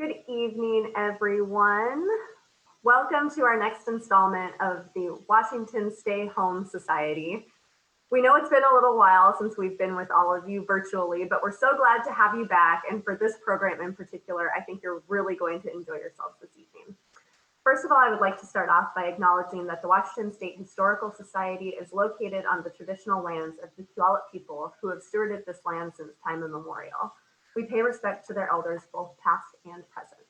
Good evening, everyone. Welcome to our next installment of the Washington Stay Home Society. We know it's been a little while since we've been with all of you virtually, but we're so glad to have you back. And for this program in particular, I think you're really going to enjoy yourselves this evening. First of all, I would like to start off by acknowledging that the Washington State Historical Society is located on the traditional lands of the Puyallup people who have stewarded this land since time immemorial. We pay respect to their elders, both past and present.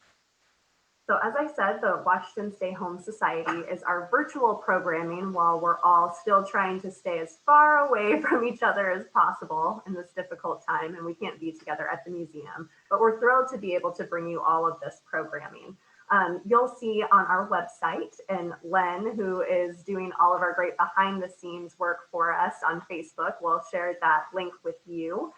So as I said, the Washington Stay Home Society is our virtual programming while we're all still trying to stay as far away from each other as possible in this difficult time, and we can't be together at the museum, but we're thrilled to be able to bring you all of this programming. You'll see on our website, and Len, who is doing all of our great behind the scenes work for us on Facebook, will share that link with you.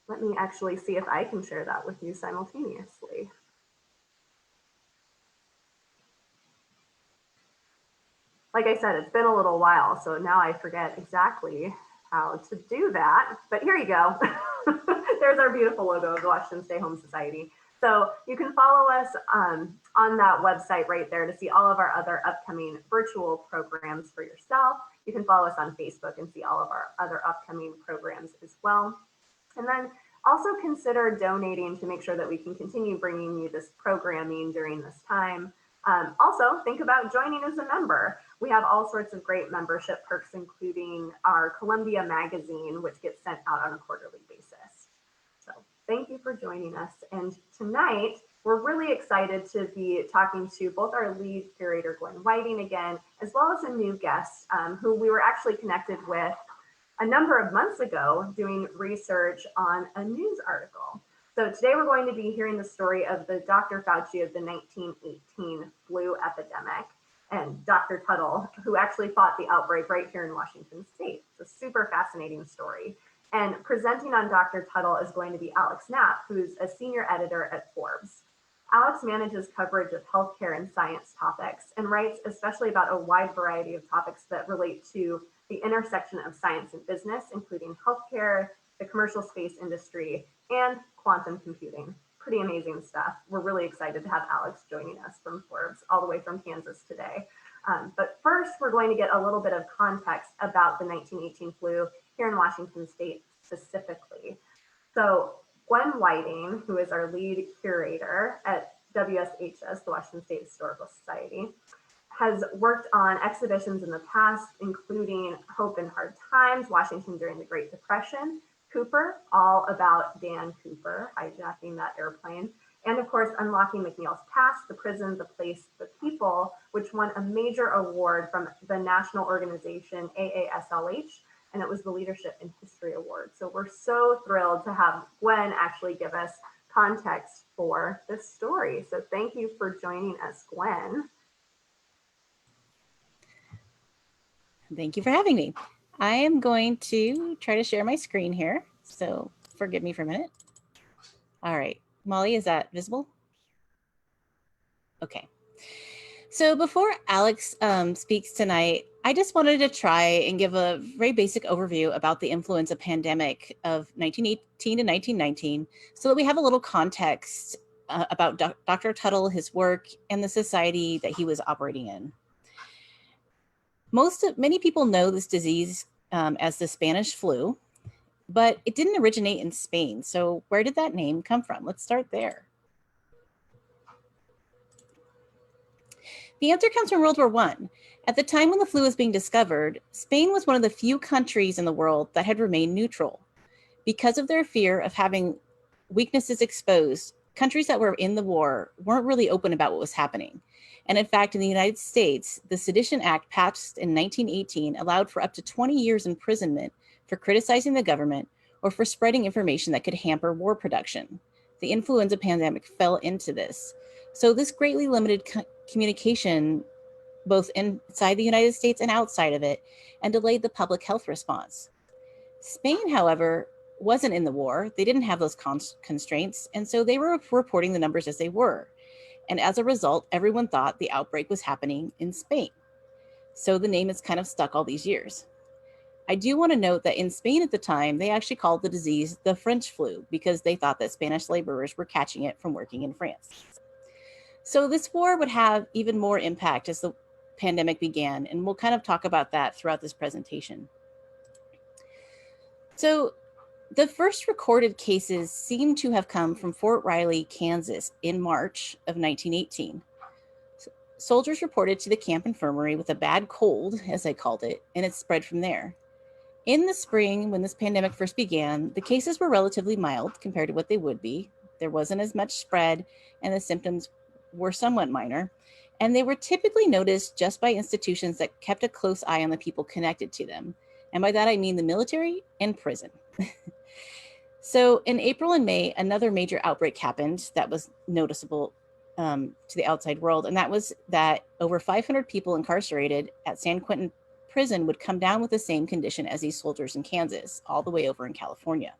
Let me actually see if I can share that with you simultaneously. Like I said, it's been a little while, so now I forget exactly how to do that, but here you go. There's our beautiful logo of the Washington Stay Home Society. So you can follow us on that website right there to see all of our other upcoming virtual programs for yourself. You can follow us on Facebook and see all of our other upcoming programs as well. And then also consider donating to make sure that we can continue bringing you this programming during this time. Also, think about joining as a member. We have all sorts of great membership perks, including our Columbia magazine, which gets sent out on a quarterly basis. So thank you for joining us. And tonight, we're really excited to be talking to both our lead curator, Gwen Whiting, again, as well as a new guest who we were actually connected with a number of months ago doing research on a news article. So today we're going to be hearing the story of the Dr. Fauci of the 1918 flu epidemic and Dr. Tuttle, who actually fought the outbreak right here in Washington State. It's a super fascinating story. And presenting on Dr. Tuttle is going to be Alex Knapp, who's a senior editor at Forbes. Alex manages coverage of healthcare and science topics and writes especially about a wide variety of topics that relate to the intersection of science and business, including healthcare, the commercial space industry, and quantum computing. Pretty amazing stuff. We're really excited to have Alex joining us from Forbes, all the way from Kansas today. But first, we're going to get a little bit of context about the 1918 flu here in Washington State specifically. So Gwen Whiting, who is our lead curator at WSHS, the Washington State Historical Society, has worked on exhibitions in the past, including Hope in Hard Times, Washington During the Great Depression, Cooper, all about Dan Cooper hijacking that airplane, and of course, Unlocking McNeil's Past, The Prison, the Place, the People, which won a major award from the national organization AASLH, and it was the Leadership in History Award. So we're so thrilled to have Gwen actually give us context for this story. So thank you for joining us, Gwen. Thank you for having me. I am going to try to share my screen here, so forgive me for a minute. All right, Molly, is that visible? Okay. So before Alex speaks tonight, I just wanted to try and give a very basic overview about the influenza pandemic of 1918 to 1919, so that we have a little context about Dr. Tuttle, his work, and the society that he was operating in. Many people know this disease as the Spanish flu, but it didn't originate in Spain. So where did that name come from? Let's start there. The answer comes from World War I. At the time when the flu was being discovered, Spain was one of the few countries in the world that had remained neutral. Because of their fear of having weaknesses exposed, countries that were in the war weren't really open about what was happening. And in fact, in the United States, the Sedition Act passed in 1918 allowed for up to 20 years imprisonment for criticizing the government or for spreading information that could hamper war production. The influenza pandemic fell into this. So this greatly limited communication both inside the United States and outside of it, and delayed the public health response. Spain, however, wasn't in the war. They didn't have those constraints, and so they were reporting the numbers as they were. And as a result, everyone thought the outbreak was happening in Spain. So the name is kind of stuck all these years. I do want to note that in Spain at the time, they actually called the disease the French flu because they thought that Spanish laborers were catching it from working in France. So this war would have even more impact as the pandemic began, and we'll kind of talk about that throughout this presentation. So the first recorded cases seem to have come from Fort Riley, Kansas in March of 1918. Soldiers reported to the camp infirmary with a bad cold, as they called it, and it spread from there. In the spring, when this pandemic first began, the cases were relatively mild compared to what they would be. There wasn't as much spread, and the symptoms were somewhat minor. And they were typically noticed just by institutions that kept a close eye on the people connected to them. And by that, I mean the military and prison. So in April and May, another major outbreak happened that was noticeable to the outside world. And that was that over 500 people incarcerated at San Quentin prison would come down with the same condition as these soldiers in Kansas, all the way over in California.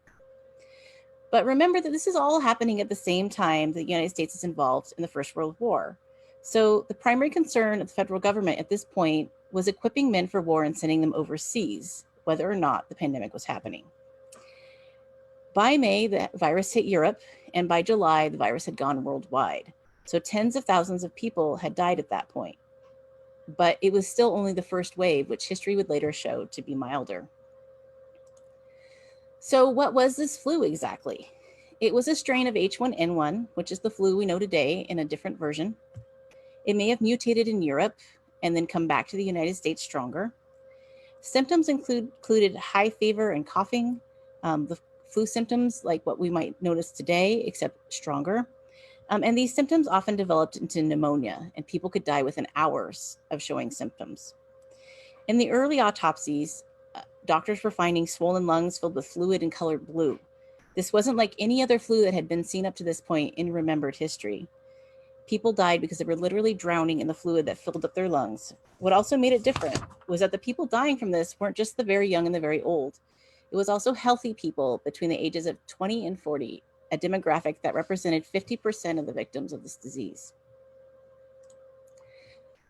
But remember that this is all happening at the same time the United States is involved in the First World War. So the primary concern of the federal government at this point was equipping men for war and sending them overseas, whether or not the pandemic was happening. By May, the virus hit Europe, and by July, the virus had gone worldwide. So tens of thousands of people had died at that point. But it was still only the first wave, which history would later show to be milder. So what was this flu exactly? It was a strain of H1N1, which is the flu we know today in a different version. It may have mutated in Europe and then come back to the United States stronger. Symptoms included high fever and coughing, the flu symptoms like what we might notice today, except stronger. And these symptoms often developed into pneumonia, and people could die within hours of showing symptoms. In the early autopsies, doctors were finding swollen lungs filled with fluid and colored blue. This wasn't like any other flu that had been seen up to this point in remembered history. People died because they were literally drowning in the fluid that filled up their lungs. What also made it different was that the people dying from this weren't just the very young and the very old. It was also healthy people between the ages of 20 and 40, a demographic that represented 50% of the victims of this disease.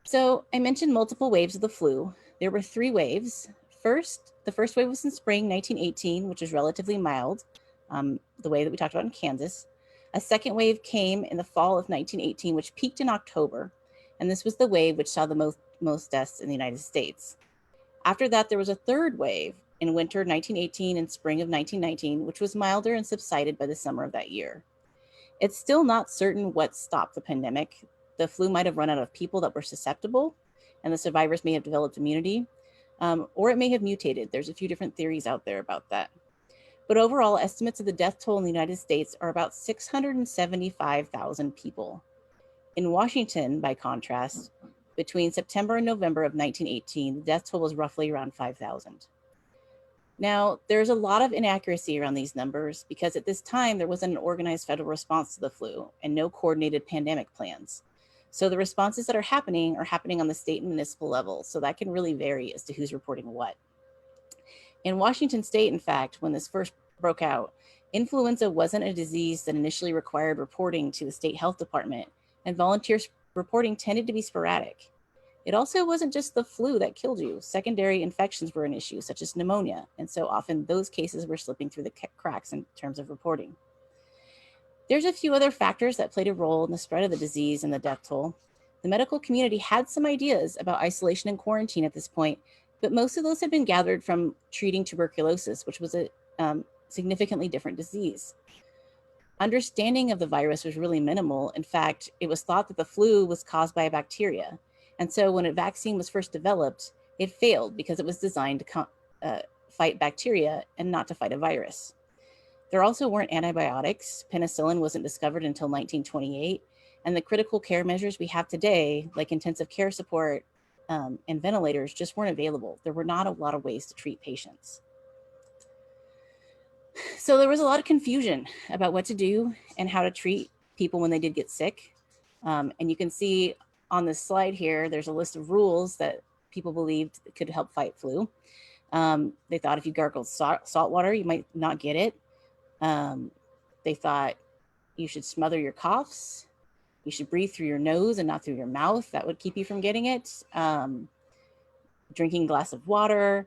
So I mentioned multiple waves of the flu. There were 3 waves. The first wave was in spring 1918, which was relatively mild, the way that we talked about in Kansas. A second wave came in the fall of 1918, which peaked in October. And this was the wave which saw the most deaths in the United States. After that, there was a third wave in winter 1918 and spring of 1919, which was milder and subsided by the summer of that year. It's still not certain what stopped the pandemic. The flu might have run out of people that were susceptible, and the survivors may have developed immunity, or it may have mutated. There's a few different theories out there about that. But overall, estimates of the death toll in the United States are about 675,000 people. In Washington, by contrast, between September and November of 1918, the death toll was roughly around 5,000. Now, there's a lot of inaccuracy around these numbers because at this time, there wasn't an organized federal response to the flu and no coordinated pandemic plans. So the responses that are happening on the state and municipal level. So that can really vary as to who's reporting what. In Washington state, in fact, when this first broke out, influenza wasn't a disease that initially required reporting to the state health department, and volunteers reporting tended to be sporadic. It also wasn't just the flu that killed you. Secondary infections were an issue, such as pneumonia, and so often those cases were slipping through the cracks in terms of reporting. There's a few other factors that played a role in the spread of the disease and the death toll. The medical community had some ideas about isolation and quarantine at this point, but most of those had been gathered from treating tuberculosis, which was a significantly different disease. Understanding of the virus was really minimal. In fact, it was thought that the flu was caused by a bacteria. And so when a vaccine was first developed, it failed because it was designed to fight bacteria and not to fight a virus. There also weren't antibiotics. Penicillin wasn't discovered until 1928. And the critical care measures we have today, like intensive care support and ventilators, just weren't available. There were not a lot of ways to treat patients. So there was a lot of confusion about what to do and how to treat people when they did get sick. And you can see on this slide here, there's a list of rules that people believed could help fight flu. They thought if you gargled salt water, you might not get it. They thought you should smother your coughs. You should breathe through your nose and not through your mouth. That would keep you from getting it. Drinking a glass of water.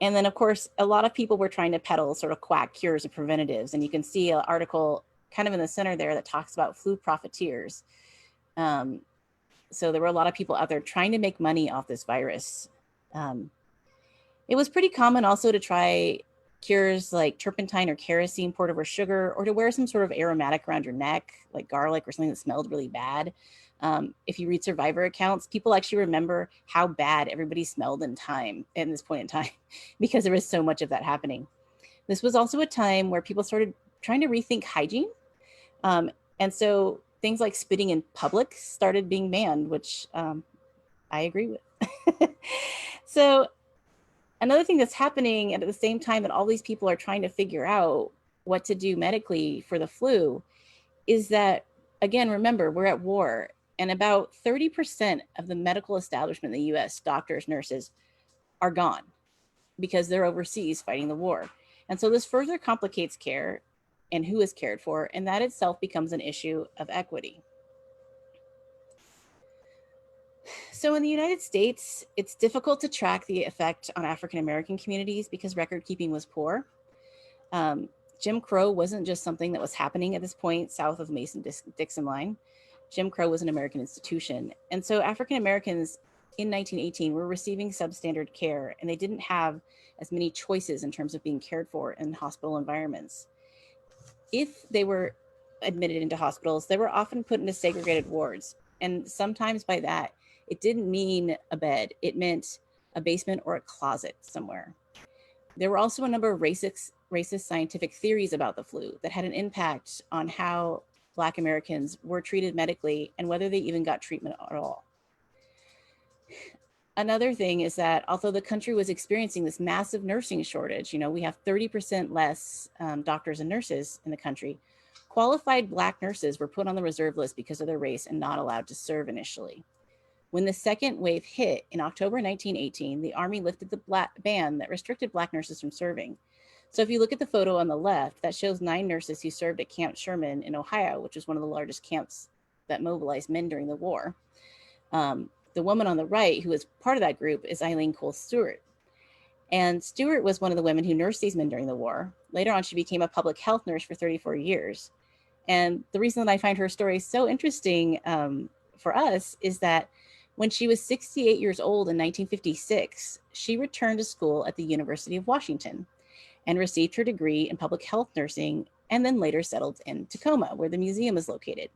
And then, of course, a lot of people were trying to peddle sort of quack cures and preventatives. And you can see an article kind of in the center there that talks about flu profiteers. So there were a lot of people out there trying to make money off this virus. It was pretty common also to try cures like turpentine or kerosene poured over sugar, or to wear some sort of aromatic around your neck, like garlic or something that smelled really bad. If you read survivor accounts, people actually remember how bad everybody smelled in this point in time, because there was so much of that happening. This was also a time where people started trying to rethink hygiene. And so things like spitting in public started being banned, which I agree with. So another thing that's happening at the same time that all these people are trying to figure out what to do medically for the flu is that, again, remember, we're at war, and about 30% of the medical establishment in the US, doctors, nurses, are gone because they're overseas fighting the war. And so this further complicates care and who is cared for, and that itself becomes an issue of equity. So in the United States, it's difficult to track the effect on African American communities because record keeping was poor. Jim Crow wasn't just something that was happening at this point south of the Mason-Dixon line. Jim Crow was an American institution. And so African Americans in 1918 were receiving substandard care, and they didn't have as many choices in terms of being cared for in hospital environments. If they were admitted into hospitals, they were often put into segregated wards. And sometimes by that, it didn't mean a bed. It meant a basement or a closet somewhere. There were also a number of racist scientific theories about the flu that had an impact on how Black Americans were treated medically and whether they even got treatment at all. Another thing is that although the country was experiencing this massive nursing shortage, we have 30% less doctors and nurses in the country, qualified Black nurses were put on the reserve list because of their race and not allowed to serve initially. When the second wave hit in October 1918, the Army lifted the ban that restricted Black nurses from serving. So if you look at the photo on the left, that shows 9 nurses who served at Camp Sherman in Ohio, which was one of the largest camps that mobilized men during the war. The woman on the right, who was part of that group, is Eileen Cole Stewart. And Stewart was one of the women who nursed these men during the war. Later on, she became a public health nurse for 34 years. And the reason that I find her story so interesting for us is that when she was 68 years old in 1956, she returned to school at the University of Washington and received her degree in public health nursing, and then later settled in Tacoma, where the museum is located.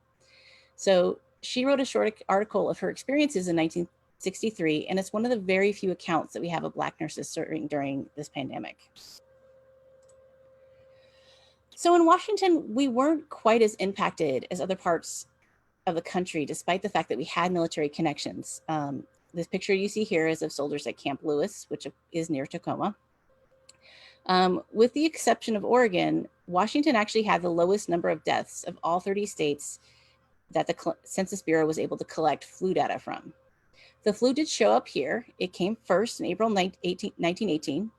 So she wrote a short article of her experiences in 1963, and it's one of the very few accounts that we have of Black nurses serving during this pandemic. So in Washington, we weren't quite as impacted as other parts of the country, despite the fact that we had military connections. This picture you see here is of soldiers at Camp Lewis, which is near Tacoma. With the exception of Oregon, Washington actually had the lowest number of deaths of all 30 states that the Census Bureau was able to collect flu data from. The flu did show up here. It came first in April 1918,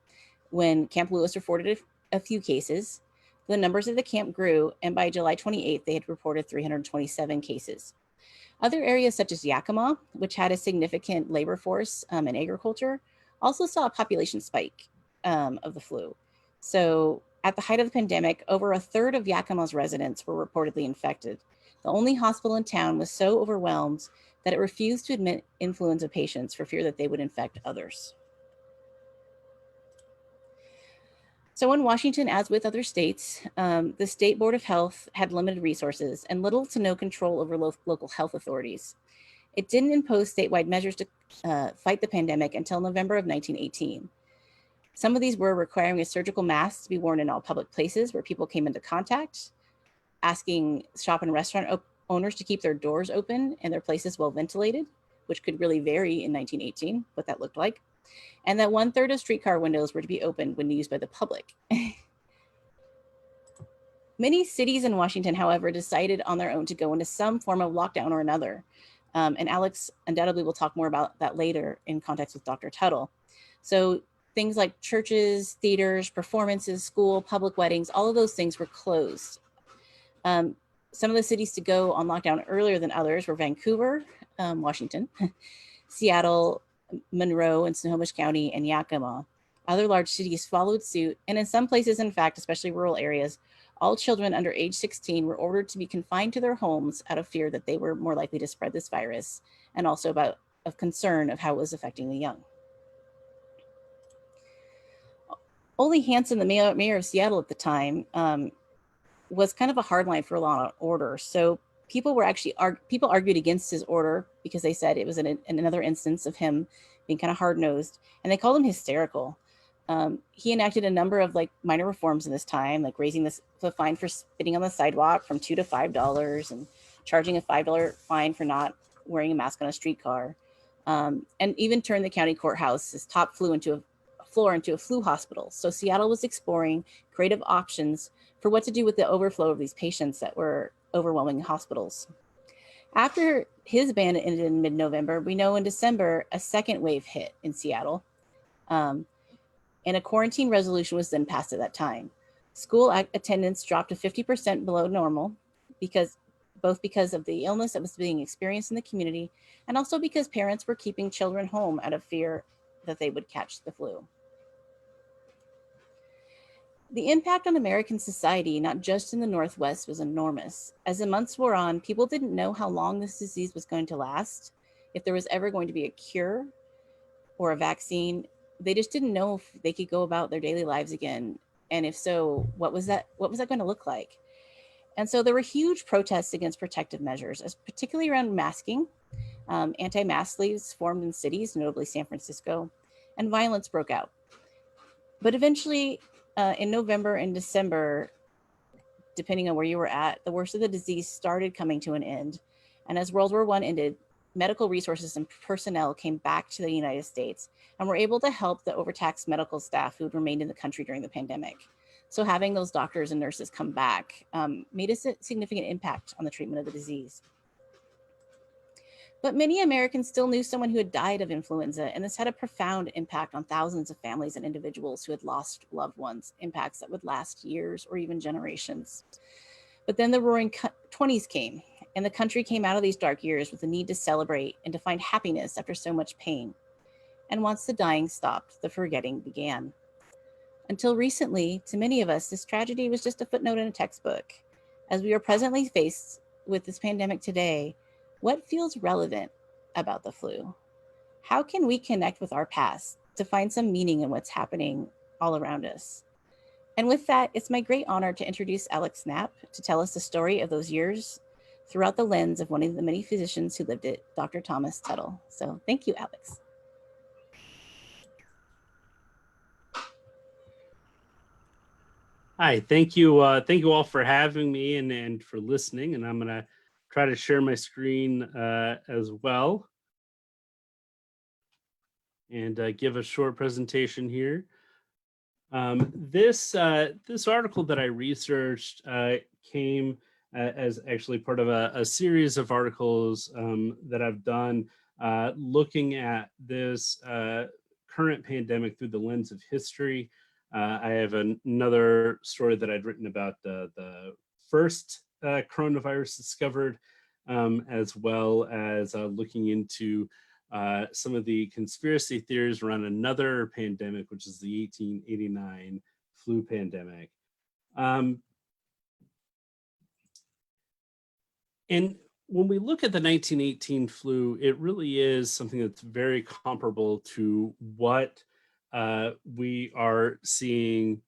when Camp Lewis reported a few cases. The numbers of the camp grew, and by July 28th, they had reported 327 cases. Other areas such as Yakima, which had a significant labor force in agriculture, also saw a population spike of the flu. So at the height of the pandemic, over a third of Yakima's residents were reportedly infected. The only hospital in town was so overwhelmed that it refused to admit influenza patients for fear that they would infect others. So in Washington, as with other states, the State Board of Health had limited resources and little to no control over local health authorities. It didn't impose statewide measures to fight the pandemic until November of 1918. Some of these were requiring a surgical mask to be worn in all public places where people came into contact, asking shop and restaurant owners to keep their doors open and their places well ventilated, which could really vary in 1918, what that looked like, and that 1/3 of streetcar windows were to be opened when used by the public. Many cities in Washington, however, decided on their own to go into some form of lockdown or another. And Alex undoubtedly will talk more about that later in context with Dr. Tuttle. So things like churches, theaters, performances, school, public weddings, all of those things were closed. Some of the cities to go on lockdown earlier than others were Vancouver, Washington, Seattle, Monroe in Snohomish County, and Yakima. Other large cities followed suit, and in some places, in fact, especially rural areas, all children under age 16 were ordered to be confined to their homes out of fear that they were more likely to spread this virus, and also of concern of how it was affecting the young. Ole Hansen, the mayor of Seattle at the time, was kind of a hardline for law and order. So people argued against his order because they said it was another instance of him being kind of hard-nosed, and they called him hysterical. He enacted a number of like minor reforms in this time, like raising the fine for spitting on the sidewalk from $2 to $5, and charging a $5 fine for not wearing a mask on a streetcar, and even turned the county courthouse's top floor into a flu hospital. So Seattle was exploring creative options for what to do with the overflow of these patients that were overwhelming hospitals. After his ban ended in mid-November, we know in December, a second wave hit in Seattle. And a quarantine resolution was then passed at that time. School attendance dropped to 50% below normal because of the illness that was being experienced in the community, and also because parents were keeping children home out of fear that they would catch the flu. The impact on American society, not just in the Northwest, was enormous. As the months wore on, people didn't know how long this disease was going to last, if there was ever going to be a cure or a vaccine. They just didn't know if they could go about their daily lives again. And if so, what was that going to look like? And so there were huge protests against protective measures, particularly around masking. Anti-mask leagues formed in cities, notably San Francisco, and violence broke out. But eventually, in November and December, depending on where you were at, the worst of the disease started coming to an end. And as World War I ended, medical resources and personnel came back to the United States and were able to help the overtaxed medical staff who had remained in the country during the pandemic. So having those doctors and nurses come back made a significant impact on the treatment of the disease. But many Americans still knew someone who had died of influenza, and this had a profound impact on thousands of families and individuals who had lost loved ones, impacts that would last years or even generations. But then the roaring 20s came, and the country came out of these dark years with a need to celebrate and to find happiness after so much pain. And once the dying stopped, the forgetting began. Until recently, to many of us, this tragedy was just a footnote in a textbook. As we are presently faced with this pandemic today, what feels relevant about the flu? How can we connect with our past to find some meaning in what's happening all around us? And with that, it's my great honor to introduce Alex Knapp to tell us the story of those years throughout the lens of one of the many physicians who lived it, Dr. Thomas Tuttle. So thank you, Alex. Hi, thank you all for having me and for listening. And I'm going to try to share my screen as well and give a short presentation here. This article that I researched came as actually part of a series of articles that I've done looking at this current pandemic through the lens of history. I have another story that I'd written about the first coronavirus discovered, as well as looking into some of the conspiracy theories around another pandemic, which is the 1889 flu pandemic. And when we look at the 1918 flu, it really is something that's very comparable to what we are seeing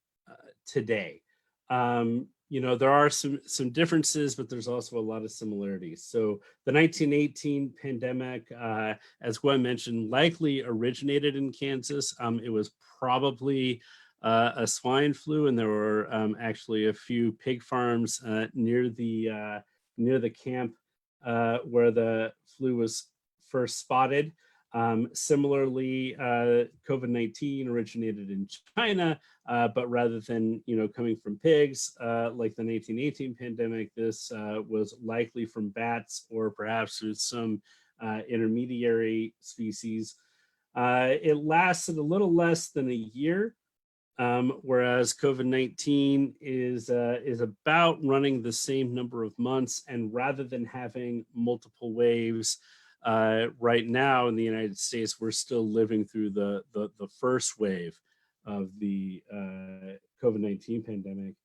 today. There are some differences, but there's also a lot of similarities. So the 1918 pandemic, as Gwen mentioned, likely originated in Kansas. It was probably a swine flu, and there were actually a few pig farms near the camp where the flu was first spotted. Similarly, COVID-19 originated in China, but rather than coming from pigs like the 1918 pandemic, this was likely from bats or perhaps through some intermediary species. It lasted a little less than a year, whereas COVID-19 is about running the same number of months, and rather than having multiple waves, right now in the United States, we're still living through the first wave of the COVID-19 pandemic.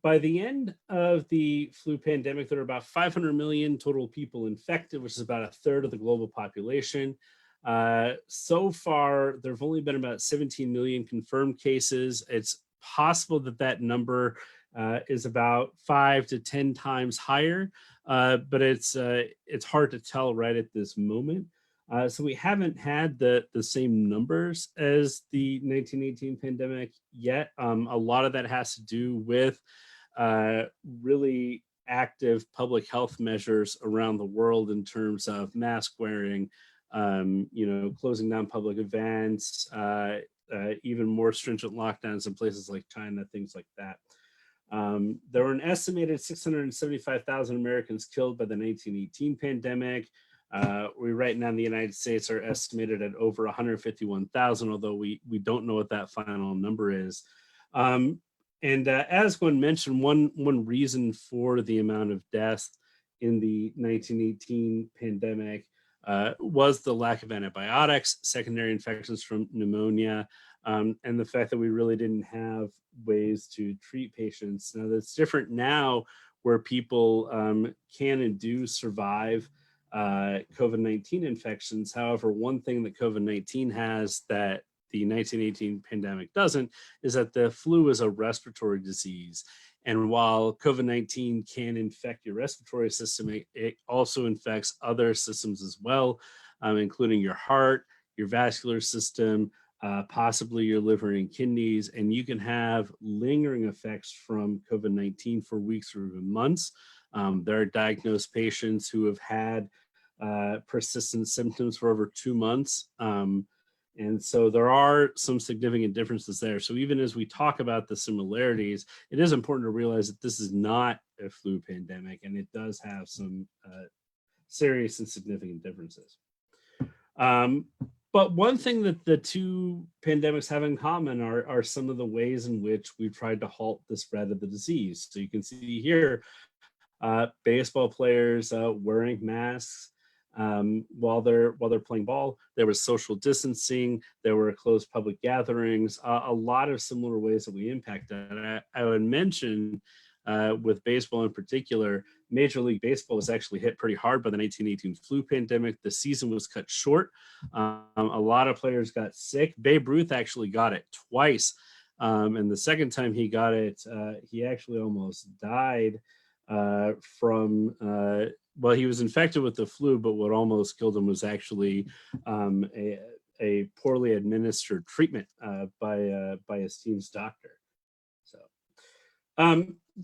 By the end of the flu pandemic, there were about 500 million total people infected, which is about a third of the global population. So far, there have only been about 17 million confirmed cases. It's possible that that number is about 5 to 10 times higher, but it's hard to tell right at this moment. So we haven't had the same numbers as the 1918 pandemic yet. A lot of that has to do with really active public health measures around the world in terms of mask wearing, closing down public events, even more stringent lockdowns in places like China, things like that. There were an estimated 675,000 Americans killed by the 1918 pandemic. We right now in the United States are estimated at over 151,000, although we don't know what that final number is. As Gwen mentioned, one reason for the amount of deaths in the 1918 pandemic was the lack of antibiotics, secondary infections from pneumonia, and the fact that we really didn't have ways to treat patients. Now that's different now, where people can and do survive COVID-19 infections. However, one thing that COVID-19 has that the 1918 pandemic doesn't is that the flu is a respiratory disease. And while COVID-19 can infect your respiratory system, it also infects other systems as well, including your heart, your vascular system, possibly your liver and kidneys. And you can have lingering effects from COVID-19 for weeks or even months. There are diagnosed patients who have had persistent symptoms for over 2 months. And so there are some significant differences there. So even as we talk about the similarities, it is important to realize that this is not a flu pandemic, and it does have some serious and significant differences. But one thing that the two pandemics have in common are some of the ways in which we've tried to halt the spread of the disease. So you can see here, baseball players wearing masks while they're playing ball. There was social distancing. There were closed public gatherings. A lot of similar ways that we impact that. I would mention with baseball in particular, Major League Baseball was actually hit pretty hard by the 1918 flu pandemic. The season was cut short. A lot of players got sick. Babe Ruth actually got it twice. And the second time he got it, he actually almost died from he was infected with the flu, but what almost killed him was actually a poorly administered treatment by his team's doctor. So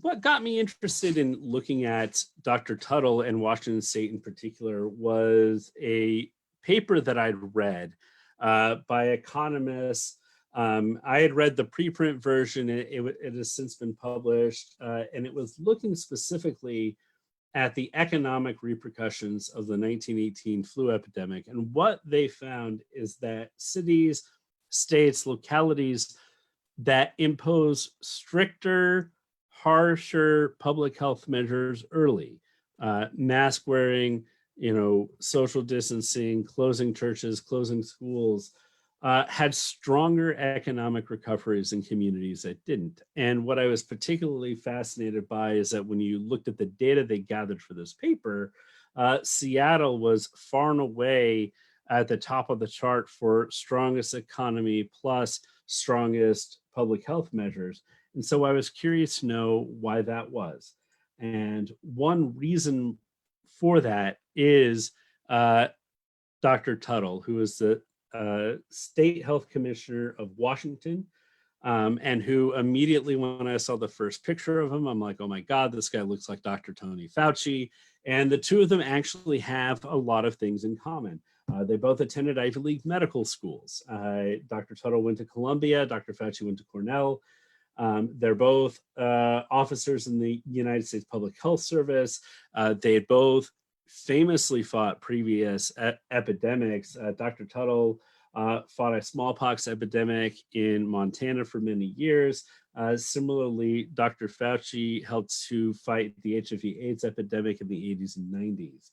what got me interested in looking at Dr. Tuttle and Washington State in particular was a paper that I'd read by economists. I had read the preprint version. It has since been published, and it was looking specifically at the economic repercussions of the 1918 flu epidemic. And what they found is that cities, states, localities that impose stricter, harsher public health measures early, mask wearing, social distancing, closing churches, closing schools, had stronger economic recoveries in communities that didn't. And what I was particularly fascinated by is that when you looked at the data they gathered for this paper, Seattle was far and away at the top of the chart for strongest economy plus strongest public health measures. And so I was curious to know why that was. And one reason for that is Dr. Tuttle, who is the State Health Commissioner of Washington, and who immediately, when I saw the first picture of him, I'm like, oh my God, this guy looks like Dr. Tony Fauci. And the two of them actually have a lot of things in common. They both attended Ivy League medical schools. Dr. Tuttle went to Columbia, Dr. Fauci went to Cornell. They're both officers in the United States Public Health Service. They had both famously fought previous epidemics. Dr. Tuttle fought a smallpox epidemic in Montana for many years. Similarly, Dr. Fauci helped to fight the HIV/AIDS epidemic in the 80s and 90s.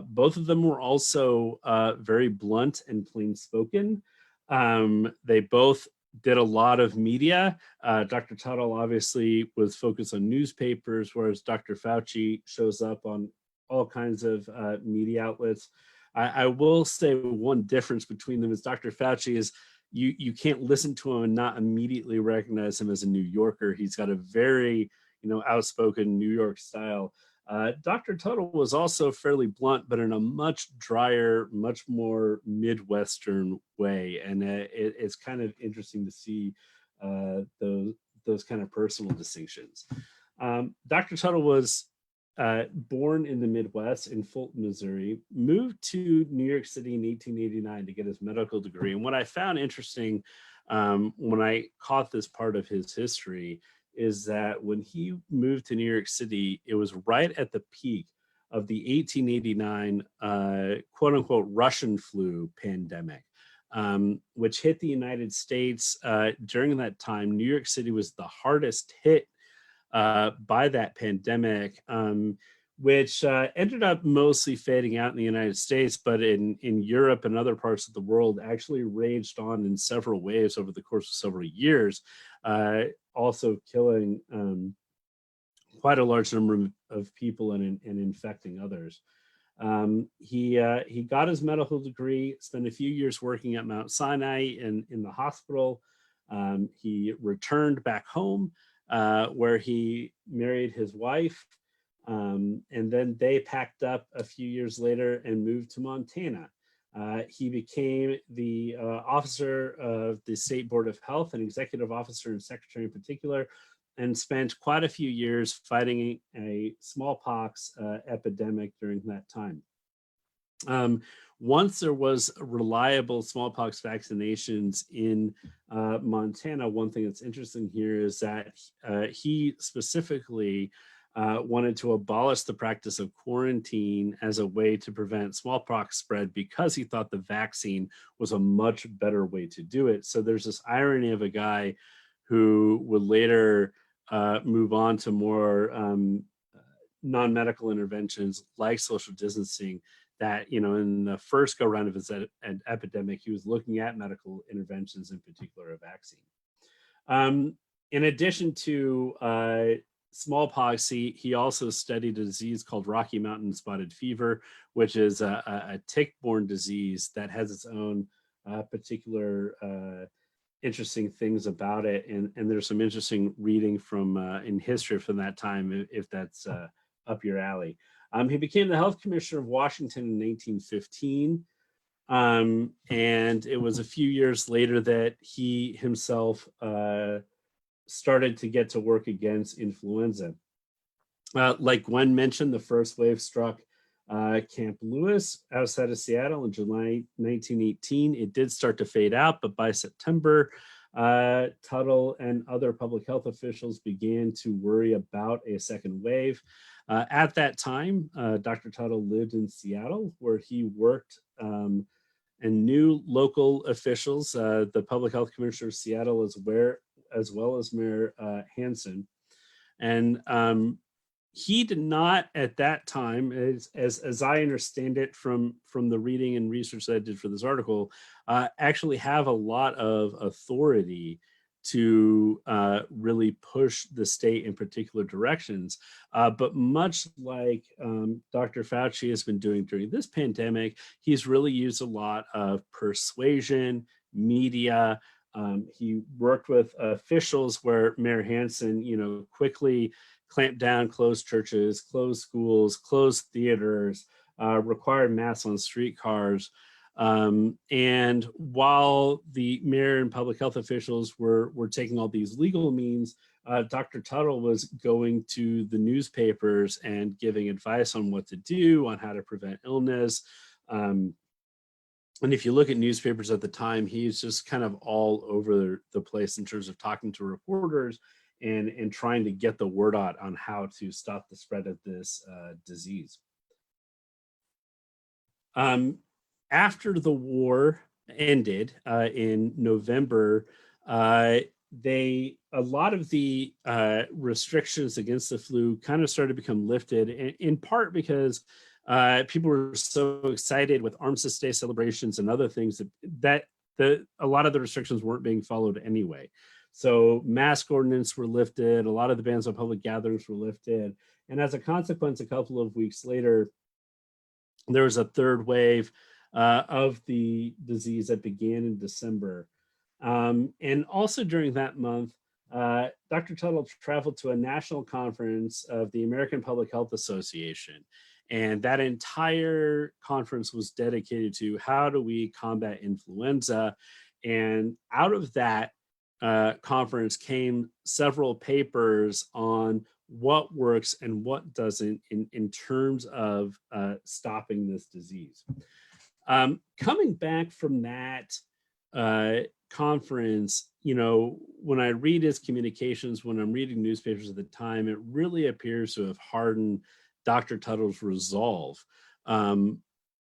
Both of them were also very blunt and plain spoken. They both did a lot of media. Dr. Tuttle obviously was focused on newspapers, whereas Dr. Fauci shows up on all kinds of media outlets. I will say one difference between them is Dr. Fauci is you can't listen to him and not immediately recognize him as a New Yorker. He's got a very outspoken New York style. Dr. Tuttle was also fairly blunt, but in a much drier, much more Midwestern way. And it's kind of interesting to see those kind of personal distinctions. Dr. Tuttle was born in the Midwest in Fulton, Missouri, moved to New York City in 1889 to get his medical degree. And what I found interesting when I caught this part of his history is that when he moved to New York City, it was right at the peak of the 1889 quote unquote Russian flu pandemic, which hit the United States. During that time, New York City was the hardest hit by that pandemic, which ended up mostly fading out in the United States, but in Europe and other parts of the world actually raged on in several waves over the course of several years, also killing quite a large number of people and infecting others. He got his medical degree, spent a few years working at Mount Sinai in the hospital. He returned back home, where he married his wife, and then they packed up a few years later and moved to Montana. He became the officer of the State Board of Health, an executive officer and secretary in particular, and spent quite a few years fighting a smallpox epidemic during that time. Once there was reliable smallpox vaccinations in Montana, one thing that's interesting here is that he specifically wanted to abolish the practice of quarantine as a way to prevent smallpox spread because he thought the vaccine was a much better way to do it. So there's this irony of a guy who would later move on to more non-medical interventions like social distancing, that, in the first go round of his epidemic, he was looking at medical interventions, in particular a vaccine. In addition to smallpox, he also studied a disease called Rocky Mountain Spotted Fever, which is a tick-borne disease that has its own particular interesting things about it. And there's some interesting reading from in history from that time, if that's up your alley. He became the health commissioner of Washington in 1915. And it was a few years later that he himself started to get to work against influenza. Like Gwen mentioned, the first wave struck Camp Lewis outside of Seattle in July 1918. It did start to fade out, but by September, Tuttle and other public health officials began to worry about a second wave. At that time, Dr. Tuttle lived in Seattle, where he worked and knew local officials, the public health commissioner of Seattle, as well as Mayor Hansen. And he did not, at that time, as I understand it from the reading and research that I did for this article, actually have a lot of authority to really push the state in particular directions. But much like Dr. Fauci has been doing during this pandemic, he's really used a lot of persuasion, media. He worked with officials where Mayor Hansen, quickly clamped down, closed churches, closed schools, closed theaters, required masks on streetcars. And while the mayor and public health officials were taking all these legal means, Dr. Tuttle was going to the newspapers and giving advice on what to do, on how to prevent illness. And if you look at newspapers at the time, he's just kind of all over the place in terms of talking to reporters and trying to get the word out on how to stop the spread of this disease. After the war ended in November, a lot of the restrictions against the flu kind of started to become lifted, in part because people were so excited with Armistice Day celebrations and other things that a lot of the restrictions weren't being followed anyway. So mask ordinance were lifted, a lot of the bans on public gatherings were lifted. And as a consequence, a couple of weeks later, there was a third wave of the disease that began in December. And also during that month, Dr. Tuttle traveled to a national conference of the American Public Health Association. And that entire conference was dedicated to how do we combat influenza. And out of that conference came several papers on what works and what doesn't in terms of stopping this disease. Coming back from that conference, when I read his communications, when I'm reading newspapers at the time, it really appears to have hardened Dr. Tuttle's resolve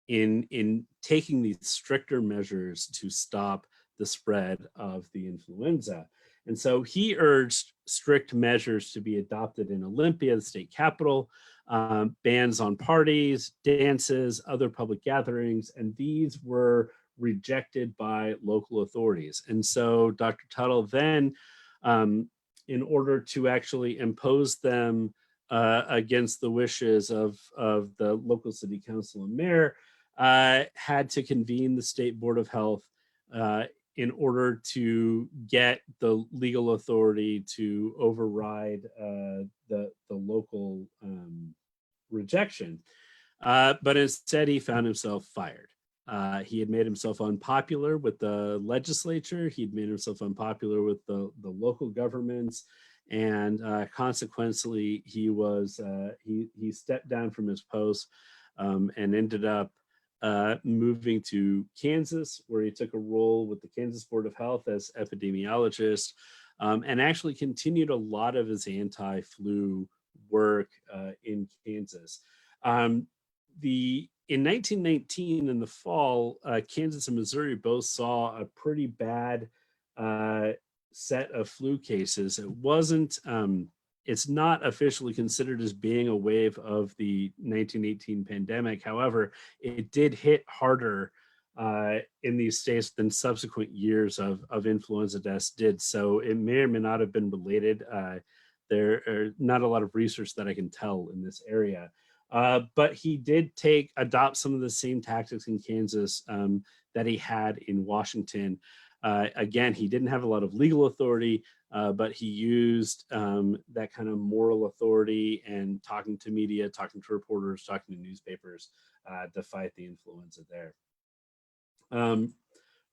in taking these stricter measures to stop the spread of the influenza. And so he urged strict measures to be adopted in Olympia, the state capital, bans on parties, dances, other public gatherings, and these were rejected by local authorities. And so Dr. Tuttle then, in order to actually impose them against the wishes of the local city council and mayor, had to convene the State Board of Health in order to get the legal authority to override the local rejection. But instead, he found himself fired. He had made himself unpopular with the legislature. He'd made himself unpopular with the local governments. And consequently, he stepped down from his post and ended up moving to Kansas, where he took a role with the Kansas Board of Health as epidemiologist, and actually continued a lot of his anti-flu work in Kansas. In 1919, in the fall, Kansas and Missouri both saw a pretty bad set of flu cases. It's not officially considered as being a wave of the 1918 pandemic. However, it did hit harder in these states than subsequent years of influenza deaths did. So it may or may not have been related. There are not a lot of research that I can tell in this area. But he did adopt some of the same tactics in Kansas that he had in Washington. Again, he didn't have a lot of legal authority, but he used that kind of moral authority and talking to media, talking to reporters, talking to newspapers to fight the influenza there.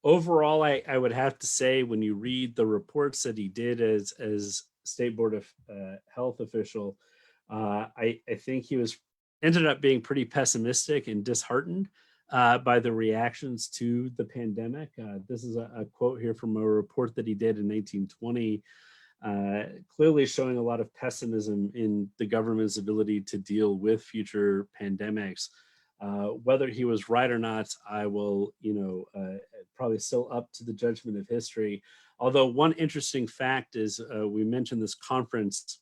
Overall, I would have to say, when you read the reports that he did as State Board of Health official, I think he ended up being pretty pessimistic and disheartened by the reactions to the pandemic. This is a quote here from a report that he did in 1920, clearly showing a lot of pessimism in the government's ability to deal with future pandemics. Whether he was right or not, I will, probably still up to the judgment of history. Although one interesting fact is we mentioned this conference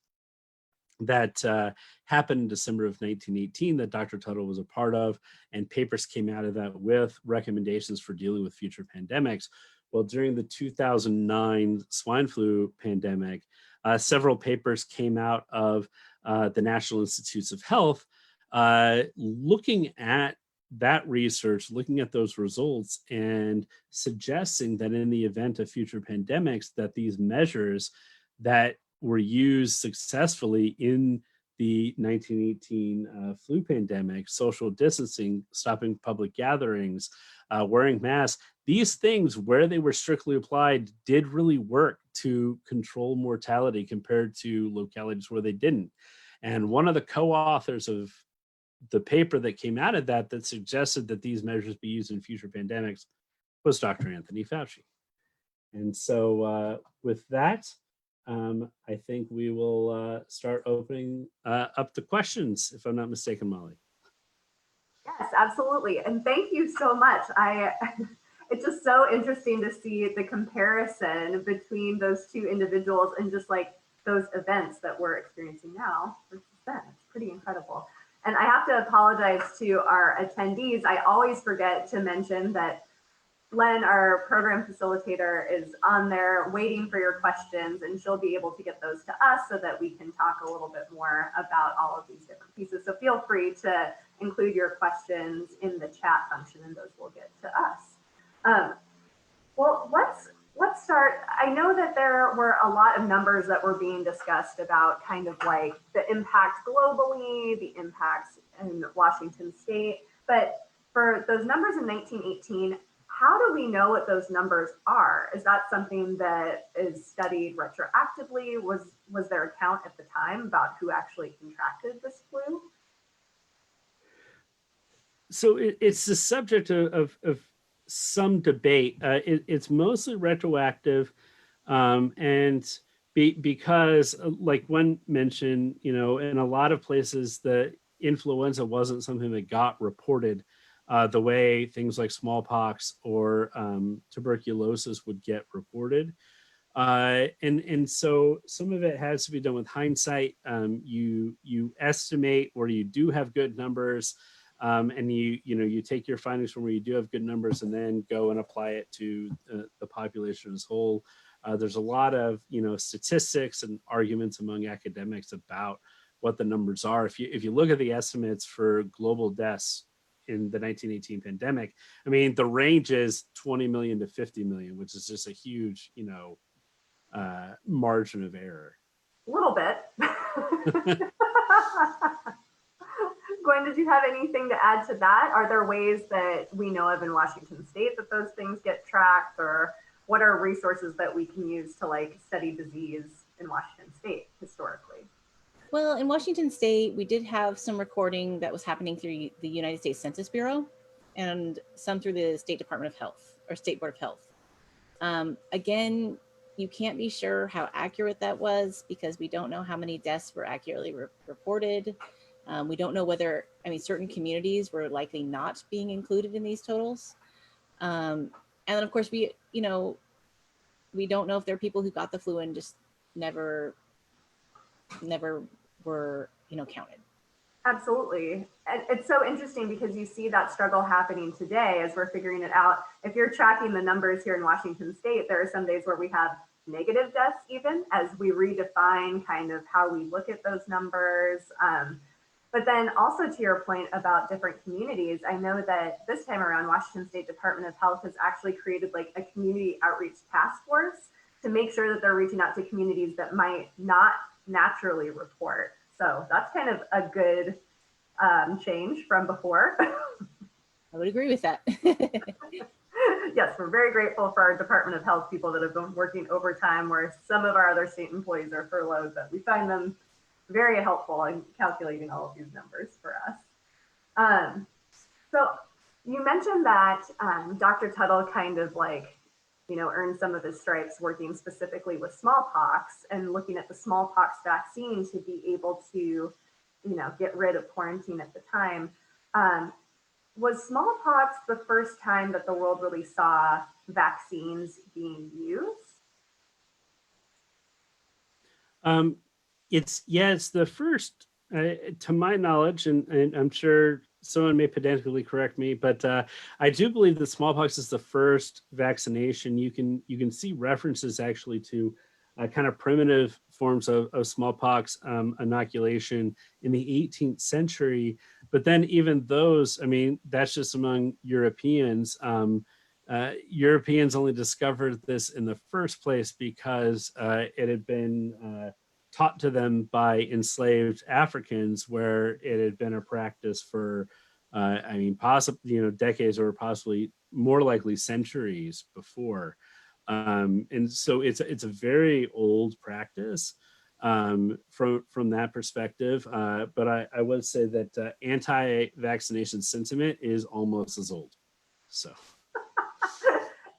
that happened in December of 1918 that Dr. Tuttle was a part of, and papers came out of that with recommendations for dealing with future pandemics. Well, during the 2009 swine flu pandemic, several papers came out of the National Institutes of Health looking at that research, looking at those results, and suggesting that in the event of future pandemics, that these measures that were used successfully in the 1918 flu pandemic, social distancing, stopping public gatherings, wearing masks, these things, where they were strictly applied, did really work to control mortality compared to localities where they didn't. And one of the co-authors of the paper that came out of that suggested that these measures be used in future pandemics was Dr. Anthony Fauci. And so with that, I think we will start opening up the questions, if I'm not mistaken, Molly. Yes, absolutely. And thank you so much. It's just so interesting to see the comparison between those two individuals and just like those events that we're experiencing now versus then. It's pretty incredible. And I have to apologize to our attendees. I always forget to mention that Len, our program facilitator, is on there waiting for your questions, and she'll be able to get those to us so that we can talk a little bit more about all of these different pieces. So feel free to include your questions in the chat function, and those will get to us. Well, let's start. I know that there were a lot of numbers that were being discussed about kind of like the impact globally, the impacts in Washington State, but for those numbers in 1918, how do we know what those numbers are? Is that something that is studied retroactively? Was there a count at the time about who actually contracted this flu? So it's the subject of some debate. It's mostly retroactive, and because, like Gwen mentioned, in a lot of places, the influenza wasn't something that got reported the way things like smallpox or tuberculosis would get reported. And so some of it has to be done with hindsight. You estimate where you do have good numbers, and you take your findings from where you do have good numbers, and then go and apply it to the population as a whole. There's a lot of statistics and arguments among academics about what the numbers are. If you look at the estimates for global deaths in the 1918 pandemic, I mean, the range is 20 million to 50 million, which is just a huge margin of error. A little bit. Gwen, did you have anything to add to that? Are there ways that we know of in Washington State that those things get tracked, or what are resources that we can use to like study disease in Washington State historically? Well, in Washington State, we did have some recording that was happening through the United States Census Bureau and some through the State Department of Health or State Board of Health. Again, you can't be sure how accurate that was because we don't know how many deaths were accurately reported. We don't know whether, certain communities were likely not being included in these totals. And then of course we don't know if there are people who got the flu and just never were, counted. Absolutely. And it's so interesting because you see that struggle happening today as we're figuring it out. If you're tracking the numbers here in Washington State, there are some days where we have negative deaths even as we redefine kind of how we look at those numbers. But then also to your point about different communities, I know that this time around, Washington State Department of Health has actually created like a community outreach task force to make sure that they're reaching out to communities that might not naturally report. So that's kind of a good change from before. I would agree with that. Yes, we're very grateful for our Department of Health people that have been working overtime where some of our other state employees are furloughed, but we find them very helpful in calculating all of these numbers for us. So you mentioned that Dr. Tuttle kind of like, earned some of his stripes working specifically with smallpox and looking at the smallpox vaccine to be able to, get rid of quarantine at the time. Was smallpox the first time that the world really saw vaccines being used? It's the first, to my knowledge, and I'm sure someone may pedantically correct me, but I do believe that smallpox is the first vaccination. You can see references actually to kind of primitive forms of smallpox inoculation in the 18th century, but then even those, that's just among Europeans. Europeans only discovered this in the first place because it had been taught to them by enslaved Africans, where it had been a practice for, possibly, decades or possibly more likely centuries before. And so it's a very old practice from that perspective. But I would say that anti-vaccination sentiment is almost as old. So.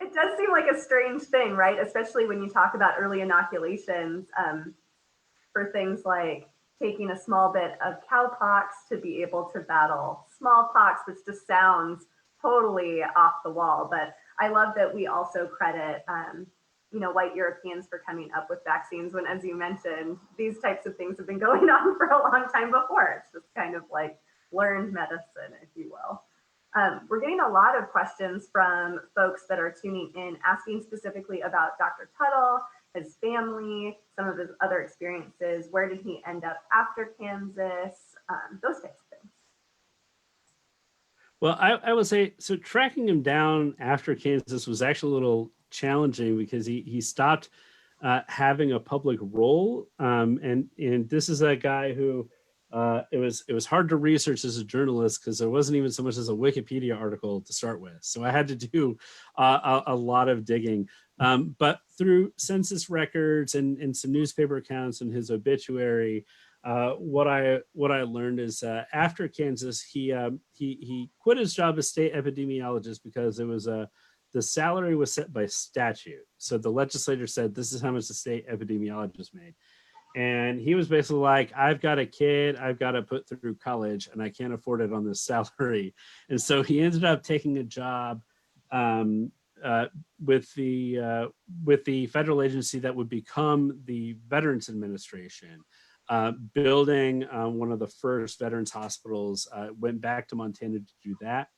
It does seem like a strange thing, right? Especially when you talk about early inoculations. For things like taking a small bit of cowpox to be able to battle smallpox, which just sounds totally off the wall. But I love that we also credit, white Europeans for coming up with vaccines when, as you mentioned, these types of things have been going on for a long time before. It's just kind of like learned medicine, if you will. We're getting a lot of questions from folks that are tuning in, asking specifically about Dr. Tuttle, his family, some of his other experiences. Where did he end up after Kansas? Those types of things. Well, I would say, so tracking him down after Kansas was actually a little challenging because he stopped having a public role. And this is a guy who it was hard to research as a journalist because there wasn't even so much as a Wikipedia article to start with. So I had to do a lot of digging. But through census records and some newspaper accounts and his obituary, what I learned is after Kansas, he quit his job as state epidemiologist because it was the salary was set by statute. So the legislature said this is how much the state epidemiologist made, and he was basically like, I've got a kid I've got to put through college, and I can't afford it on this salary, and so he ended up taking a job with the federal agency that would become the Veterans Administration. Building one of the first veterans hospitals, went back to Montana to do that.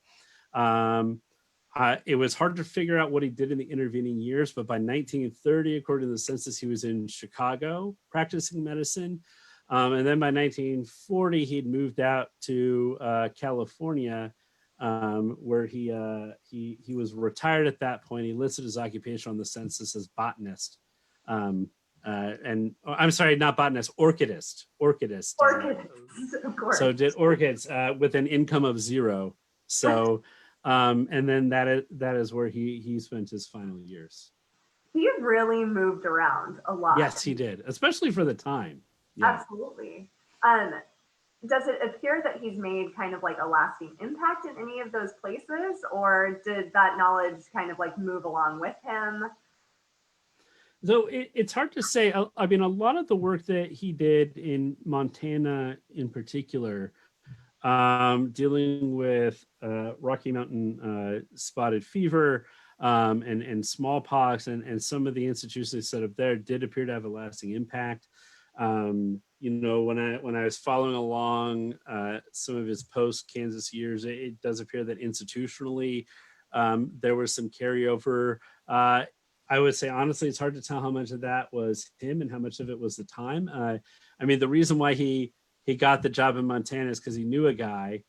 It was hard to figure out what he did in the intervening years, but by 1930, according to the census, he was in Chicago practicing medicine. And then by 1940, he'd moved out to California, where he was retired at that point. He listed his occupation on the census as botanist. And I'm sorry, not botanist, orchidist. Orchids, of course. So did orchids with an income of 0. So, and then that is where he spent his final years. He really moved around a lot. Yes, he did, especially for the time. Yeah. Absolutely. Does it appear that he's made kind of like a lasting impact in any of those places, or did that knowledge kind of like move along with him? So it's hard to say. I mean, a lot of the work that he did in Montana in particular, dealing with Rocky Mountain spotted fever and smallpox and some of the institutions set up there did appear to have a lasting impact. You know, when I was following along some of his post-Kansas years, it does appear that institutionally there was some carryover. I would say, honestly, it's hard to tell how much of that was him and how much of it was the time. I mean, the reason why he got the job in Montana is because he knew a guy,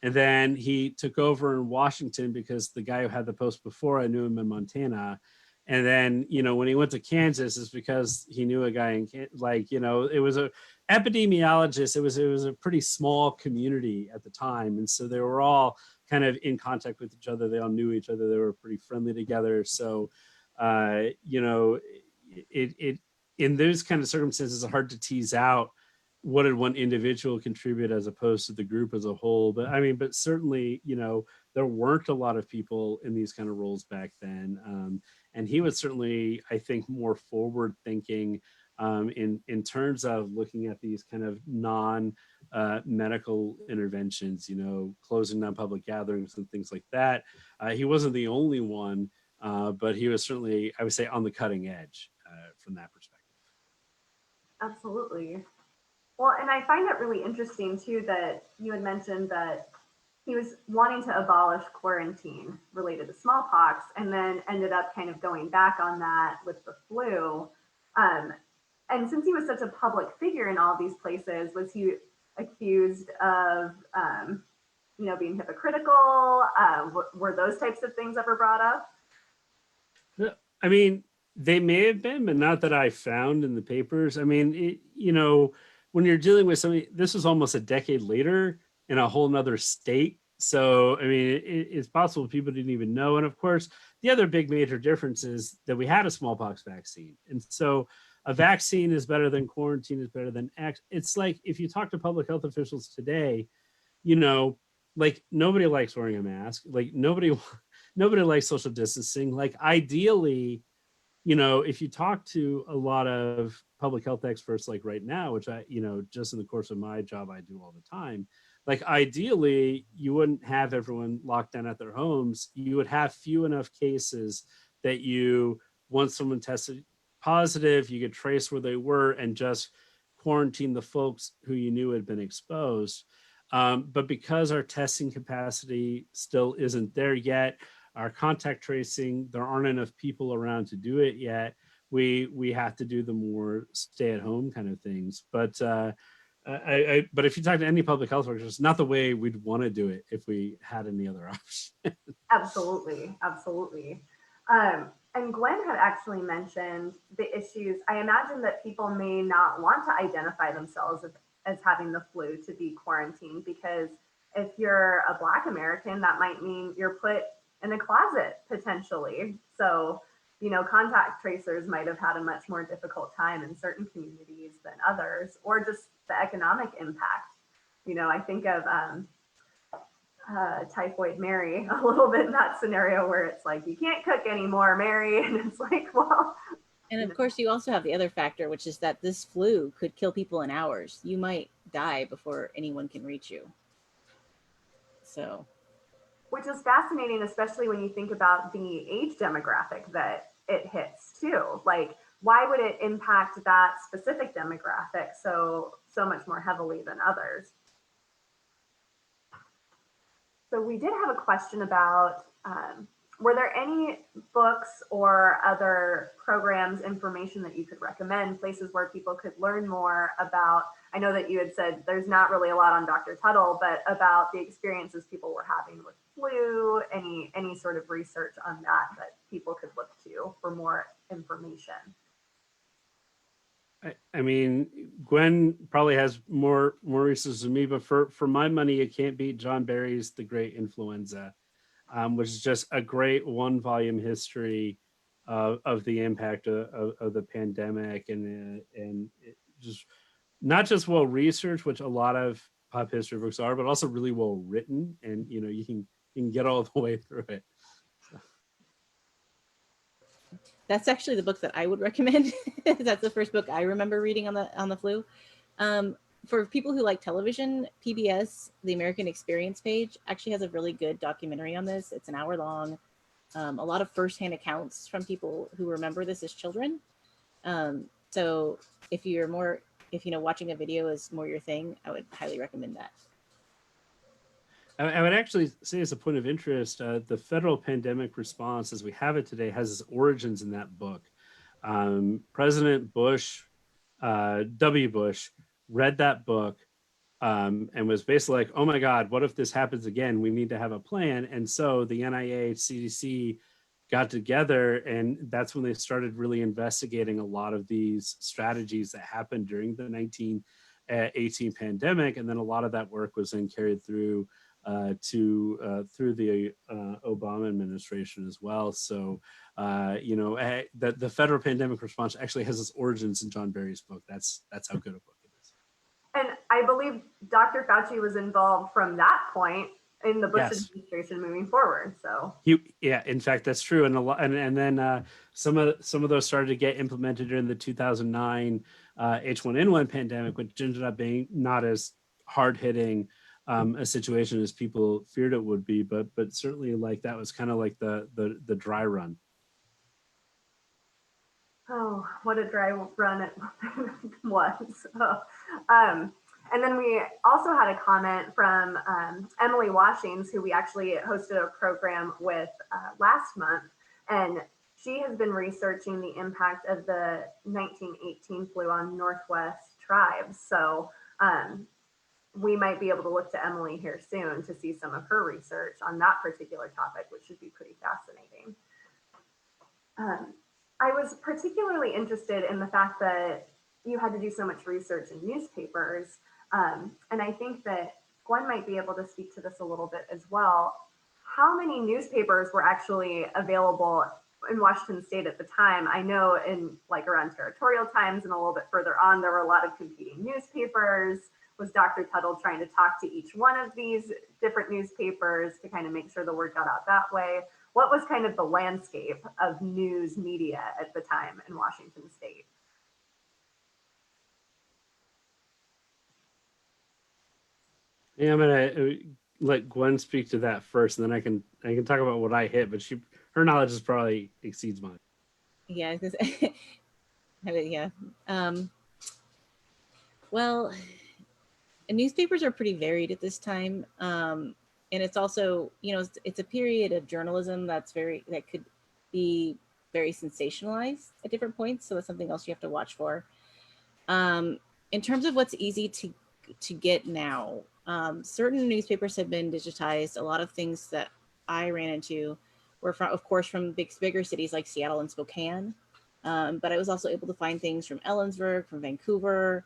and then he took over in Washington because the guy who had the post before, I knew him in Montana. And then, you know, when he went to Kansas, it's because he knew a guy in like, you know, it was a epidemiologist. It was a pretty small community at the time. And so they were all kind of in contact with each other. They all knew each other. They were pretty friendly together. So, you know, it in those kind of circumstances, it's hard to tease out what did one individual contribute as opposed to the group as a whole. But I mean, but certainly, you know, there weren't a lot of people in these kind of roles back then. And he was certainly, I think, more forward thinking in terms of looking at these kind of non-medical interventions, you know, closing down public gatherings and things like that. He wasn't the only one, but he was certainly, I would say, on the cutting edge from that perspective. Absolutely. Well, and I find it really interesting too that you had mentioned that he was wanting to abolish quarantine related to smallpox, and then ended up kind of going back on that with the flu. And since he was such a public figure in all these places, was he accused of, you know, being hypocritical? Were those types of things ever brought up? I mean, they may have been, but not that I found in the papers. I mean, you know, when you're dealing with somebody, this was almost a decade later in a whole nother state. So, I mean, it's possible people didn't even know. And of course, the other big major difference is that we had a smallpox vaccine. And so a vaccine is better than quarantine, is better than X. It's like, if you talk to public health officials today, you know, like nobody likes wearing a mask. Like nobody likes social distancing. Like ideally, you know, if you talk to a lot of public health experts, like right now, which I, you know, just in the course of my job, I do all the time, like ideally, you wouldn't have everyone locked down at their homes. You would have few enough cases that you, once someone tested positive, you could trace where they were and just quarantine the folks who you knew had been exposed. But because our testing capacity still isn't there yet, our contact tracing, there aren't enough people around to do it yet. We have to do the more stay at home kind of things. But but if you talk to any public health workers, it's not the way we'd want to do it if we had any other option. Absolutely, absolutely. And Gwen had actually mentioned the issues. I imagine that people may not want to identify themselves as having the flu to be quarantined, because if you're a Black American, that might mean you're put in a closet potentially. So, contact tracers might have had a much more difficult time in certain communities than others, or just the economic impact. I think of Typhoid Mary a little bit in that scenario where it's like, you can't cook anymore, Mary. And it's like, well. And of course, you also have the other factor, which is that this flu could kill people in hours. You might die before anyone can reach you. So. Which is fascinating, especially when you think about the age demographic that it hits too. Like, why would it impact that specific demographic so much more heavily than others? So we did have a question about, were there any books or other programs, information that you could recommend, places where people could learn more about? I know that you had said there's not really a lot on Dr. Tuttle, but about the experiences people were having with flu, any sort of research on that people could look to for more information. I mean, Gwen probably has more resources than me, but for my money, you can't beat John Barry's The Great Influenza, which is just a great 1-volume history of the impact of the pandemic, and it just not just well researched, which a lot of pop history books are, but also really well written, and you can get all the way through it. That's actually the book that I would recommend. That's the first book I remember reading on the flu. For people who like television, PBS, the American Experience page, actually has a really good documentary on this. It's an hour long. A lot of firsthand accounts from people who remember this as children. So if watching a video is more your thing, I would highly recommend that. I would actually say, as a point of interest, the federal pandemic response as we have it today has its origins in that book. President Bush, W. Bush, read that book and was basically like, oh my God, what if this happens again? We need to have a plan. And so the NIH, CDC got together, and that's when they started really investigating a lot of these strategies that happened during the 1918 pandemic. And then a lot of that work was then carried through through the Obama administration as well. So, the federal pandemic response actually has its origins in John Barry's book. That's how good a book it is. And I believe Dr. Fauci was involved from that point in the Bush administration moving forward. So in fact, that's true. And and then some of those started to get implemented during the 2009 H1N1 pandemic, which ended up being not as hard hitting a situation as people feared it would be, but certainly like that was kind of like the dry run. Oh, what a dry run it was. And then we also had a comment from Emily Washings, who we actually hosted a program with last month, and she has been researching the impact of the 1918 flu on Northwest tribes. So we might be able to look to Emily here soon to see some of her research on that particular topic, which should be pretty fascinating. I was particularly interested in the fact that you had to do so much research in newspapers. And I think that Gwen might be able to speak to this a little bit as well. How many newspapers were actually available in Washington State at the time? I know in around territorial times and a little bit further on, there were a lot of competing newspapers. Was Dr. Tuttle trying to talk to each one of these different newspapers to kind of make sure the word got out that way? What was kind of the landscape of news media at the time in Washington State? Yeah, I'm gonna let Gwen speak to that first, and then I can talk about what I hit. But her knowledge is probably exceeds mine. Yeah, yeah. Well, And newspapers are pretty varied at this time. And it's also, it's a period of journalism that could be very sensationalized at different points. So that's something else you have to watch for. In terms of what's easy to get now, certain newspapers have been digitized. A lot of things that I ran into were from, of course, from bigger cities like Seattle and Spokane. But I was also able to find things from Ellensburg, from Vancouver.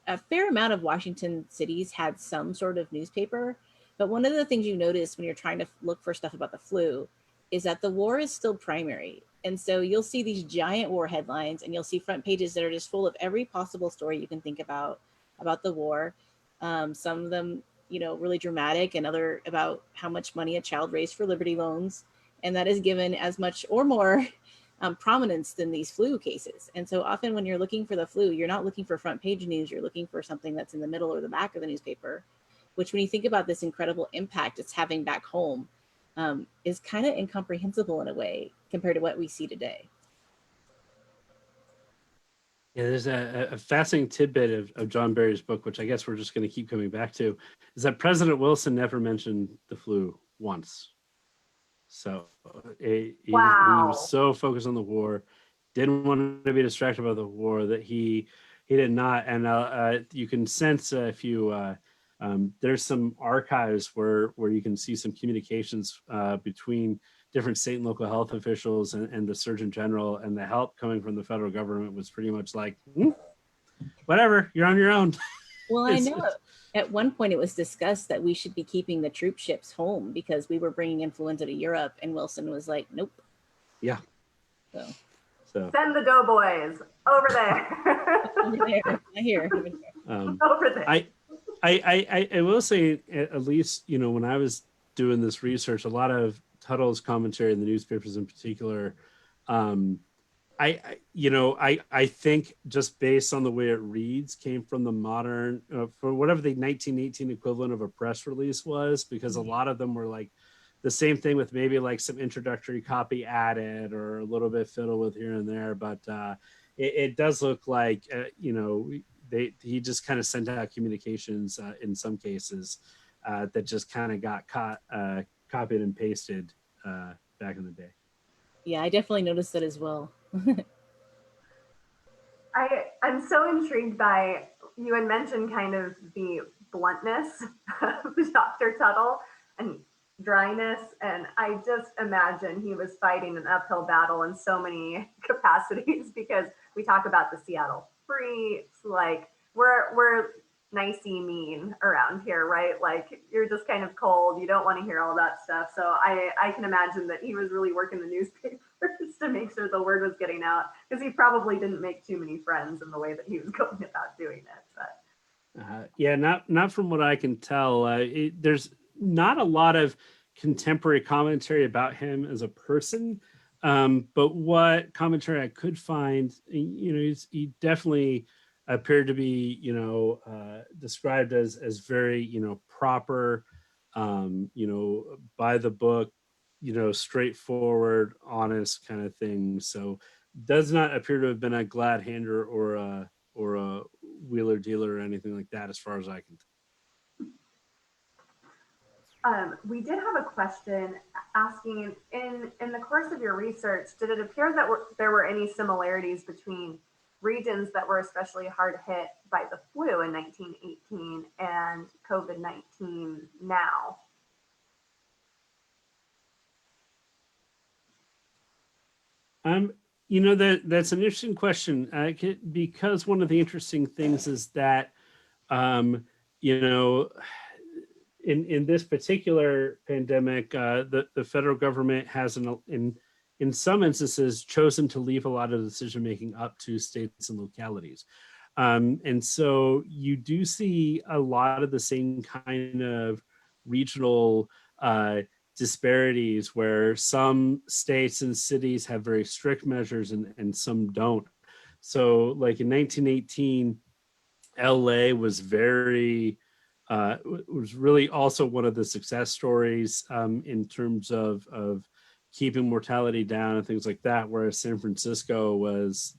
A fair amount of Washington cities had some sort of newspaper. But one of the things you notice when you're trying to look for stuff about the flu is that the war is still primary. And so you'll see these giant war headlines, and you'll see front pages that are just full of every possible story you can think about the war. Some of them, really dramatic, and other about how much money a child raised for Liberty loans. And that is given as much or more prominence than these flu cases. And so often when you're looking for the flu, you're not looking for front page news, you're looking for something that's in the middle or the back of the newspaper, which when you think about this incredible impact it's having back home, is kind of incomprehensible in a way compared to what we see today. Yeah, there's a fascinating tidbit of John Barry's book, which I guess we're just going to keep coming back to, is that President Wilson never mentioned the flu once. So he was so focused on the war, didn't want to be distracted by the war, that he did not. And you can sense if you there's some archives where you can see some communications between different state and local health officials and the Surgeon General, and the help coming from the federal government was pretty much like, whatever, you're on your own. Well, I know at one point it was discussed that we should be keeping the troop ships home because we were bringing influenza to Europe, and Wilson was like, nope. Yeah. So send the doughboys over there. Over there, not here. Over there. I will say, at least, when I was doing this research, a lot of Tuttle's commentary in the newspapers in particular, I think just based on the way it reads, came from the modern, for whatever the 1918 equivalent of a press release was, because a lot of them were like the same thing with maybe like some introductory copy added or a little bit fiddled with here and there. But it does look like, he just kind of sent out communications in some cases that just kind of got copied and pasted back in the day. Yeah, I definitely noticed that as well. I'm so intrigued by, you had mentioned kind of the bluntness of Dr. Tuttle and dryness, and I just imagine he was fighting an uphill battle in so many capacities, because we talk about the Seattle freaks, like we're nicey mean around here, right? Like you're just kind of cold, you don't want to hear all that stuff. So I can imagine that he was really working the newspapers to make sure the word was getting out, because he probably didn't make too many friends in the way that he was going about doing it. But yeah, not from what I can tell. There's not a lot of contemporary commentary about him as a person, but what commentary I could find, he definitely appeared to be, described as very, proper, by the book, straightforward, honest kind of thing. So does not appear to have been a glad hander or a wheeler dealer or anything like that, as far as I can tell. We did have a question asking, in the course of your research, did it appear that there were any similarities between regions that were especially hard hit by the flu in 1918 and COVID-19 now? That's an interesting question, because one of the interesting things is that, in this particular pandemic, the federal government has, in some instances, chosen to leave a lot of decision making up to states and localities. And so you do see a lot of the same kind of regional disparities, where some states and cities have very strict measures and some don't. So like in 1918, LA was was really also one of the success stories in terms of keeping mortality down and things like that, whereas San Francisco was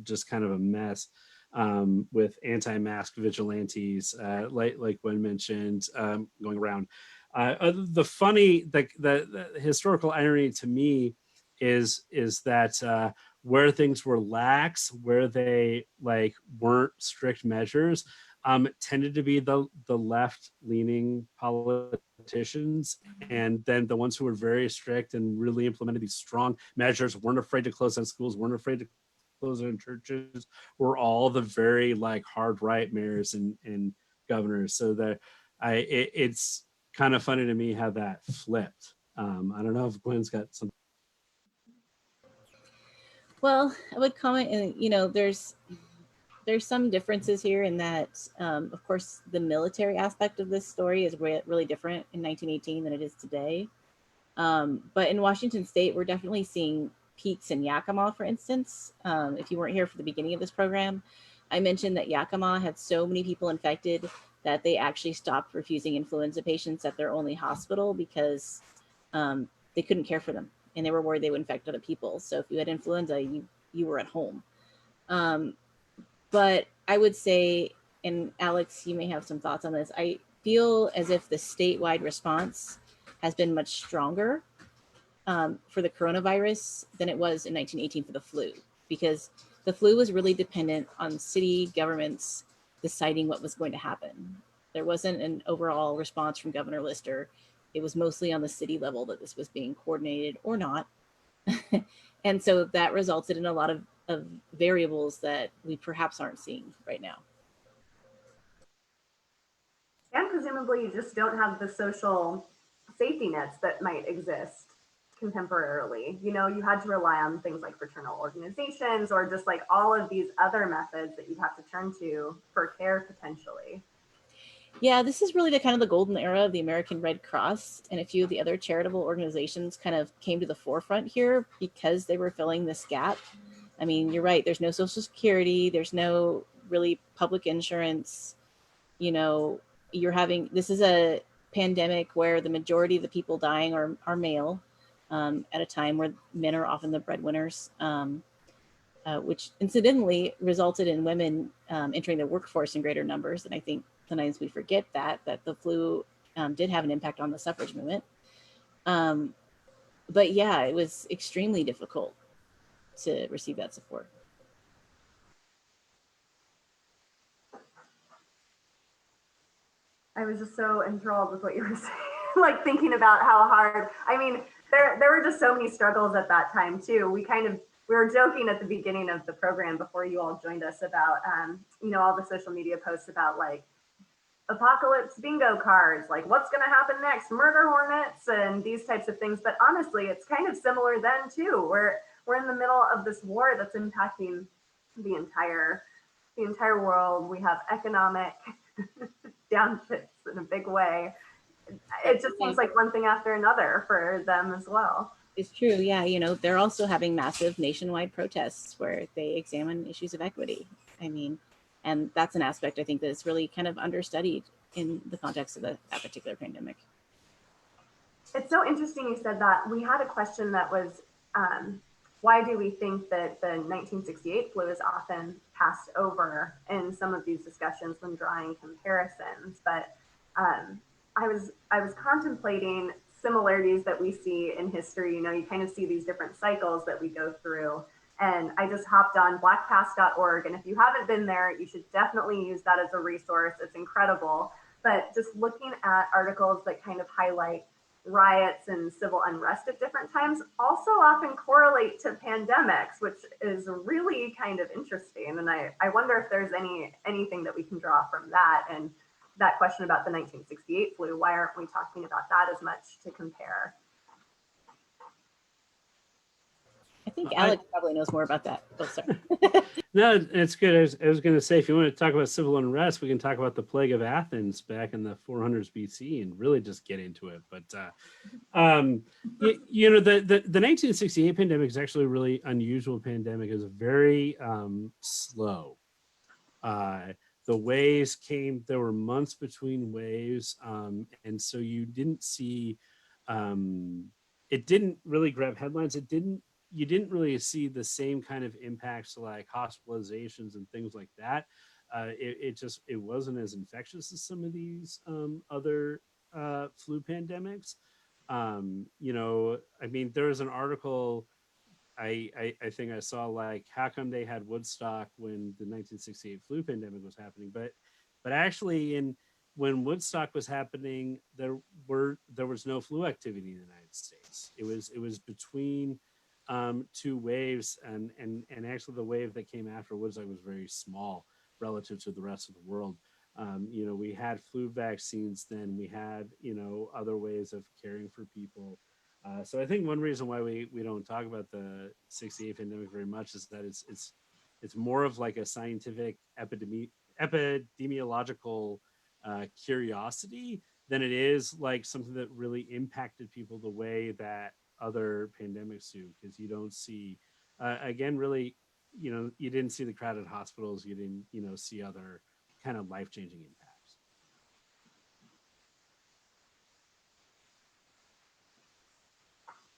just kind of a mess. with anti-mask vigilantes, like Gwen mentioned, going around. The historical irony to me is that where things were lax, where they like weren't strict measures, tended to be the left-leaning politicians, and then the ones who were very strict and really implemented these strong measures, weren't afraid to close down schools, weren't afraid to close down churches, were all the very like hard right mayors and governors. So that it's kind of funny to me how that flipped. I don't know if Gwen's got some. Well, I would comment, and there's some differences here in that, of course, the military aspect of this story is really different in 1918 than it is today. But in Washington State, we're definitely seeing peaks in Yakima, for instance. If you weren't here for the beginning of this program, I mentioned that Yakima had so many people infected that they actually stopped refusing influenza patients at their only hospital because they couldn't care for them, and they were worried they would infect other people. So if you had influenza, you were at home. But I would say, and Alex, you may have some thoughts on this, I feel as if the statewide response has been much stronger for the coronavirus than it was in 1918 for the flu, because the flu was really dependent on city governments deciding what was going to happen. There wasn't an overall response from Governor Lister. It was mostly on the city level that this was being coordinated or not. And so that resulted in a lot of variables that we perhaps aren't seeing right now. And presumably you just don't have the social safety nets that might exist contemporarily. You know, you had to rely on things like fraternal organizations or just like all of these other methods that you'd have to turn to for care potentially. Yeah, this is really the kind of the golden era of the American Red Cross, and a few of the other charitable organizations kind of came to the forefront here because they were filling this gap. I mean, you're right, there's no Social Security, there's no really public insurance. You know, this is a pandemic where the majority of the people dying are male, at a time where men are often the breadwinners, which incidentally resulted in women entering the workforce in greater numbers. And I think sometimes we forget that the flu did have an impact on the suffrage movement. But yeah, it was extremely difficult to receive that support. I was just so enthralled with what you were saying, like thinking about how hard, I mean, there were just so many struggles at that time too. We were joking at the beginning of the program before you all joined us about, all the social media posts about like apocalypse bingo cards, like what's going to happen next, murder hornets and these types of things. But honestly, it's kind of similar then too. We're in the middle of this war that's impacting the entire world. We have economic downshifts in a big way. It just seems like one thing after another for them as well. It's true. Yeah. They're also having massive nationwide protests where they examine issues of equity. I mean, and that's an aspect I think that is really kind of understudied in the context of that particular pandemic. It's so interesting you said that. We had a question that was, why do we think that the 1968 flu is often passed over in some of these discussions when drawing comparisons? But I was contemplating similarities that we see in history. You kind of see these different cycles that we go through. And I just hopped on blackpast.org. And if you haven't been there, you should definitely use that as a resource. It's incredible. But just looking at articles that kind of highlight riots and civil unrest at different times also often correlate to pandemics, which is really kind of interesting. And I wonder if there's anything that we can draw from that. And that question about the 1968 flu, why aren't we talking about that as much to compare? I think Alex probably knows more about that. Oh, sorry. No, it's good. I was going to say, if you want to talk about civil unrest, we can talk about the plague of Athens back in the 400s BC and really just get into it. But the 1968 pandemic is actually a really unusual pandemic. It was very slow. The waves came. There were months between waves, and so you didn't see. It didn't really grab headlines. It didn't you didn't really see the same kind of impacts to like hospitalizations and things like that. It wasn't as infectious as some of these other flu pandemics. I mean, there was an article I think I saw, like, how come they had Woodstock when the 1968 flu pandemic was happening, but actually in when Woodstock was happening, there was no flu activity in the United States. It was between two waves, and actually the wave that came after Woodstock was very small relative to the rest of the world. We had flu vaccines then, we had other ways of caring for people. So I think one reason why we don't talk about the 68 pandemic very much is that it's more of like a scientific epidemiological curiosity than it is like something that really impacted people the way that other pandemics do, because you don't see again really you didn't see the crowded hospitals, you didn't see other kind of life-changing impacts.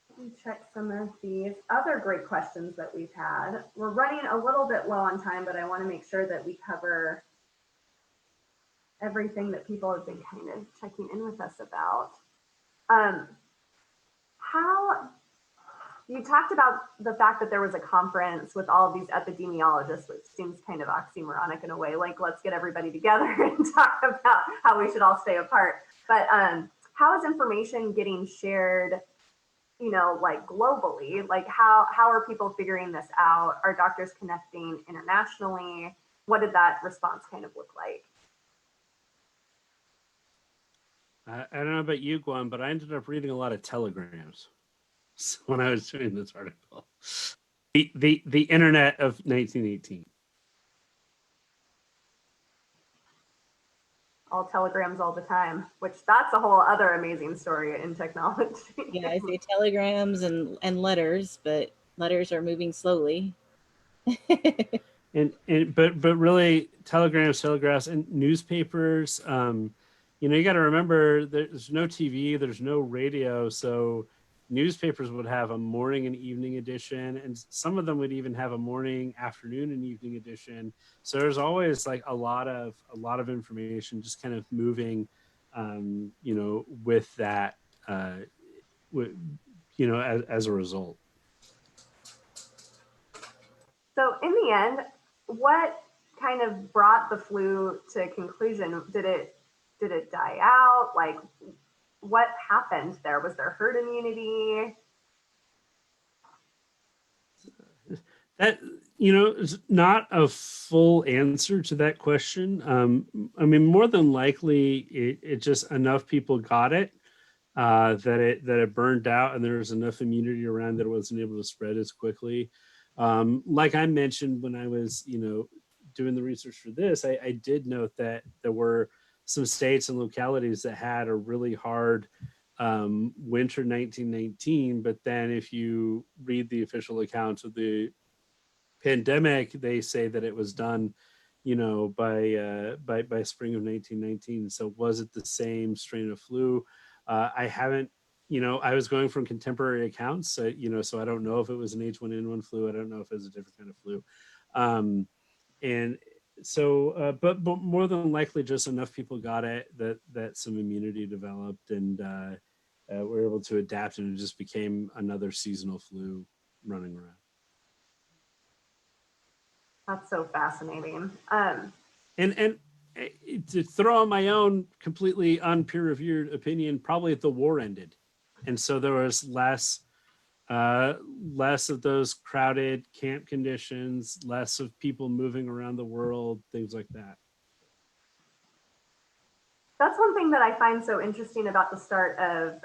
Let me check some of these other great questions that we've had. We're running a little bit low on time, but I want to make sure that we cover everything that people have been kind of checking in with us about. How you talked about the fact that there was a conference with all of these epidemiologists, which seems kind of oxymoronic in a way, like let's get everybody together and talk about how we should all stay apart. But how is information getting shared, like globally? Like how are people figuring this out? Are doctors connecting internationally? What did that response kind of look like? I don't know about you, Gwen, but I ended up reading a lot of telegrams when I was doing this article. The internet of 1918. All telegrams all the time, which that's a whole other amazing story in technology. Yeah, I say telegrams and letters, but letters are moving slowly. But really, telegraphs, and newspapers. You got to remember there's no TV, there's no radio, so newspapers would have a morning and evening edition, and some of them would even have a morning, afternoon, and evening edition. So there's always like a lot of information just kind of moving, with that, as a result. So in the end, what kind of brought the flu to conclusion? Did it die out? Like, what happened there? Was there herd immunity? That is not a full answer to that question. I mean, more than likely, it just enough people got it that it burned out, and there was enough immunity around that it wasn't able to spread as quickly. Like I mentioned when I was doing the research for this, I did note that there were some states and localities that had a really hard winter 1919, but then if you read the official accounts of the pandemic, they say that it was done by spring of 1919. So was it the same strain of flu? I haven't, I was going from contemporary accounts, so I don't know if it was an H1N1 flu. I don't know if it was a different kind of flu. And so but more than likely just enough people got it that some immunity developed, and were able to adapt, and it just became another seasonal flu running around. That's so fascinating. And to throw on my own completely unpeer-reviewed opinion, probably the war ended, and so there was less of those crowded camp conditions, less of people moving around the world, things like that. That's one thing that I find so interesting about the start of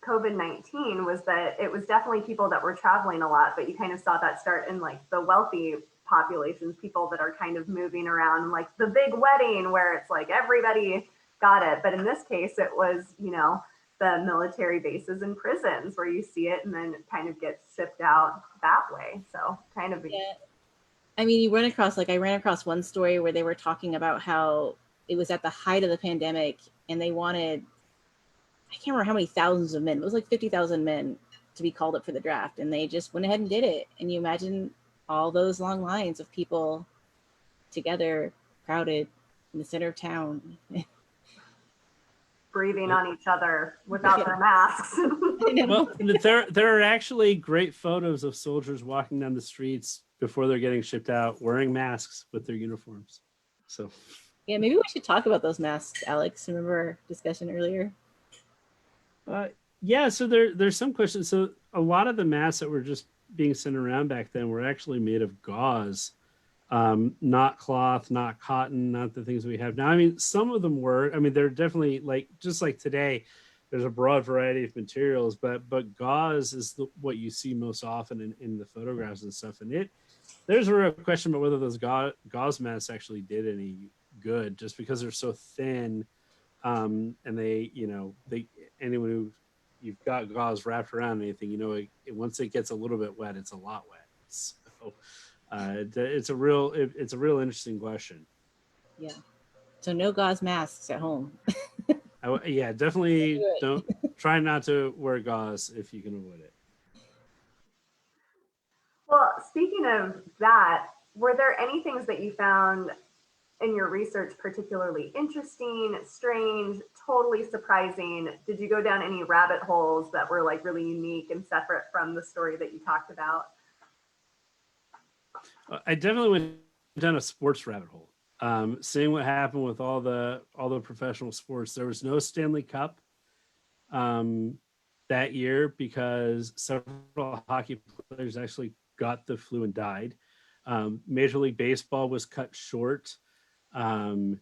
COVID-19 was that it was definitely people that were traveling a lot, but you kind of saw that start in like the wealthy populations, people that are kind of moving around, like the big wedding where it's like everybody got it. But in this case, it was, the military bases and prisons where you see it and then it kind of gets shipped out that way. So kind of. Yeah. I mean, I ran across one story where they were talking about how it was at the height of the pandemic and they wanted, I can't remember how many thousands of men, it was like 50,000 men to be called up for the draft, and they just went ahead and did it. And you imagine all those long lines of people together, crowded in the center of town. Breathing on each other without their masks. Well, there are actually great photos of soldiers walking down the streets before they're getting shipped out, wearing masks with their uniforms. So yeah, maybe we should talk about those masks, Alex. Remember our discussion earlier? Yeah, so there's some questions. So a lot of the masks that were just being sent around back then were actually made of gauze, not cloth, not cotton, not the things we have now. I mean, some of them were. I mean, they're definitely just like today. There's a broad variety of materials, but gauze is what you see most often in the photographs and stuff. And there's a real question about whether those gauze masks actually did any good, just because they're so thin, and anyone who you've got gauze wrapped around anything, once it gets a little bit wet, it's a lot wet. So it's a real interesting question. Yeah. So no gauze masks at home. Yeah, definitely don't try not to wear gauze if you can avoid it. Well, speaking of that, were there any things that you found in your research particularly interesting, strange, totally surprising? Did you go down any rabbit holes that were like really unique and separate from the story that you talked about? I definitely went down a sports rabbit hole. Seeing what happened with all the professional sports. There was no Stanley Cup that year because several hockey players actually got the flu and died. Major League Baseball was cut short, and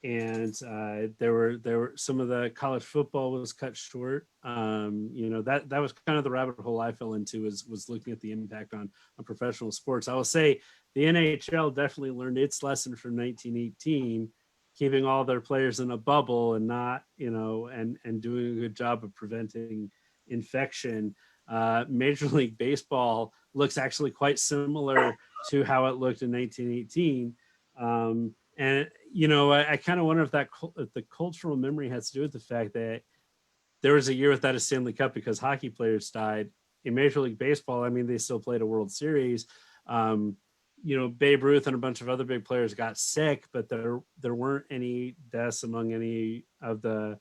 there were some of the college football was cut short. That was kind of the rabbit hole I fell into, was looking at the impact on professional sports. I will say the NHL definitely learned its lesson from 1918, keeping all their players in a bubble and not, and doing a good job of preventing infection. Major League Baseball looks actually quite similar to how it looked in 1918. And I kind of wonder if the cultural memory has to do with the fact that there was a year without a Stanley Cup because hockey players died. In Major League Baseball, I mean, they still played a World Series. Babe Ruth and a bunch of other big players got sick, but there weren't any deaths among any of the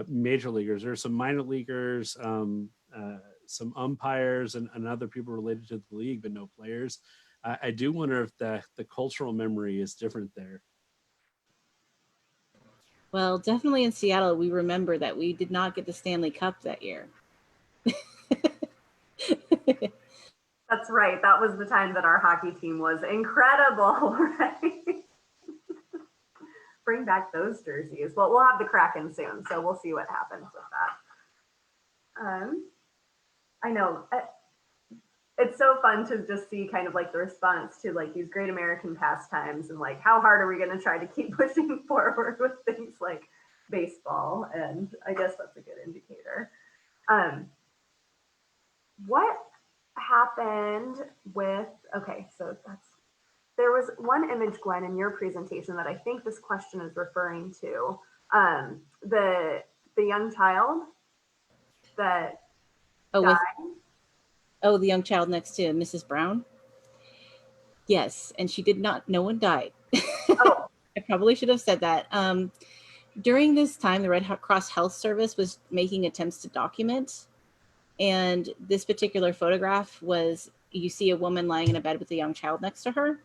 major leaguers. There are some minor leaguers, some umpires, and other people related to the league, but no players. I do wonder if the cultural memory is different there. Well, definitely in Seattle, we remember that we did not get the Stanley Cup that year. That's right. That was the time that our hockey team was incredible, right? Bring back those jerseys. Well, we'll have the Kraken soon, so we'll see what happens with that. I know. It's so fun to just see kind of like the response to like these great American pastimes and like how hard are we going to try to keep pushing forward with things like baseball, and I guess that's a good indicator. What happened with, okay, so there was one image, Gwen, in your presentation that I think this question is referring to, the young child that died. The young child next to Mrs. Brown. Yes, and she did not, no one died. Oh. I probably should have said that. During this time, the Red Cross Health Service was making attempts to document. And this particular photograph was, you see a woman lying in a bed with a young child next to her.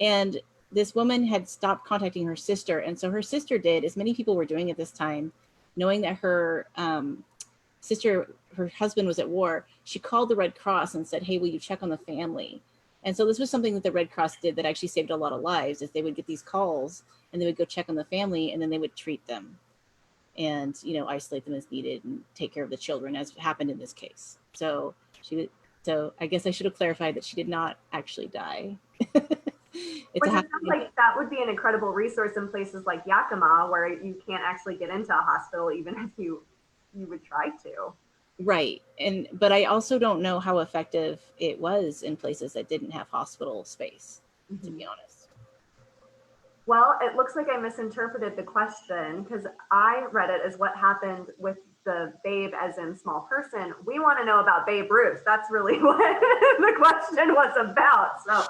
And this woman had stopped contacting her sister. And so her sister did, as many people were doing at this time, knowing that her her husband was at war, she called the Red Cross and said, hey, will you check on the family? And so this was something that the Red Cross did that actually saved a lot of lives, is they would get these calls and they would go check on the family, and then they would treat them and, isolate them as needed and take care of the children, as happened in this case. So I guess I should have clarified that she did not actually die. Which sounds like that would be an incredible resource in places like Yakima, where you can't actually get into a hospital, even if you would try to. Right. But I also don't know how effective it was in places that didn't have hospital space, to be honest. Well, it looks like I misinterpreted the question, because I read it as what happened with the Babe as in small person. We want to know about Babe Ruth. That's really what the question was about. So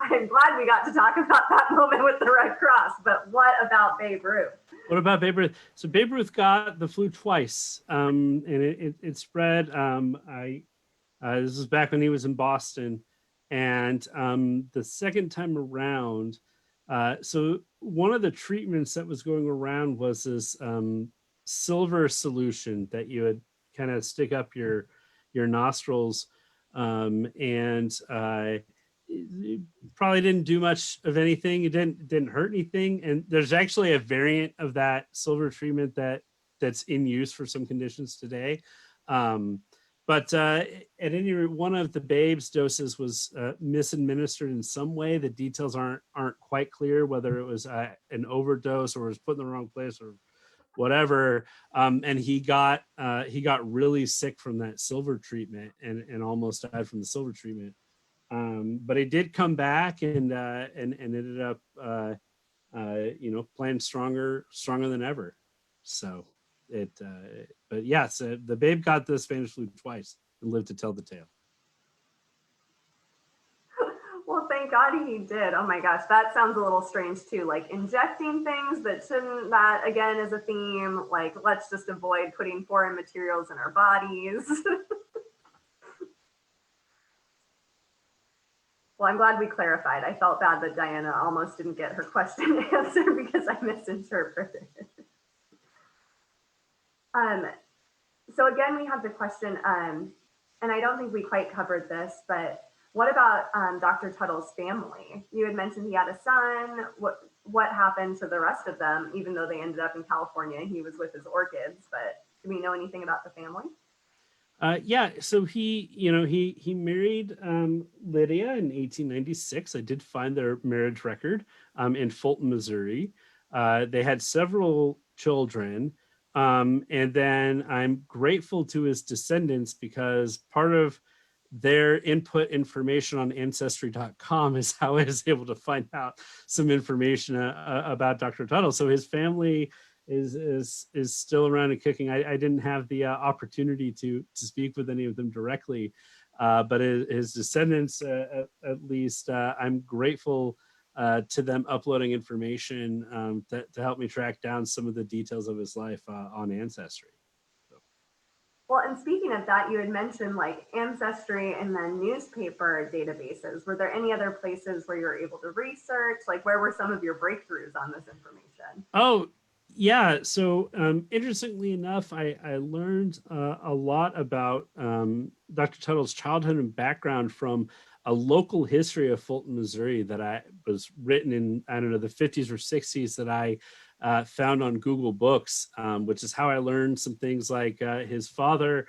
I'm glad we got to talk about that moment with the Red Cross, but what about Babe Ruth? What about Babe Ruth? So Babe Ruth got the flu twice, and it spread. This was back when he was in Boston, and the second time around, so one of the treatments that was going around was this silver solution that you would kind of stick up your nostrils, and it probably didn't do much of anything. It didn't hurt anything. And there's actually a variant of that silver treatment that's in use for some conditions today. But at any rate, one of the Babe's doses was misadministered in some way. The details aren't quite clear, whether it was an overdose or was put in the wrong place or whatever. And he got really sick from that silver treatment and almost died from the silver treatment. But he did come back and ended up playing stronger than ever. So but yeah, so the Babe got the Spanish flu twice and lived to tell the tale. Well, thank God he did. Oh my gosh, that sounds a little strange too. Like injecting things that shouldn't, that again is a theme. Like, let's just avoid putting foreign materials in our bodies. Well, I'm glad we clarified. I felt bad that Diana almost didn't get her question answered because I misinterpreted. So again, we have the question, and I don't think we quite covered this, but what about Dr. Tuttle's family? You had mentioned he had a son. What happened to the rest of them, even though they ended up in California? He was with his orchids, but do we know anything about the family? Yeah, so he married Lydia in 1896. I did find their marriage record in Fulton, Missouri. They had several children. And then I'm grateful to his descendants because part of their input information on ancestry.com is how I was able to find out some information about Dr. Tuttle. So his family is still around and kicking. I didn't have the opportunity to speak with any of them directly, but his descendants, at least, I'm grateful to them uploading information to help me track down some of the details of his life on Ancestry. So. Well, and speaking of that, you had mentioned like Ancestry and then newspaper databases. Were there any other places where you were able to research? Like, where were some of your breakthroughs on this information? Oh, yeah. So interestingly enough, I learned a lot about Dr. Tuttle's childhood and background from a local history of Fulton, Missouri that was written in, I don't know, the 50s or 60s that I found on Google Books, which is how I learned some things like his father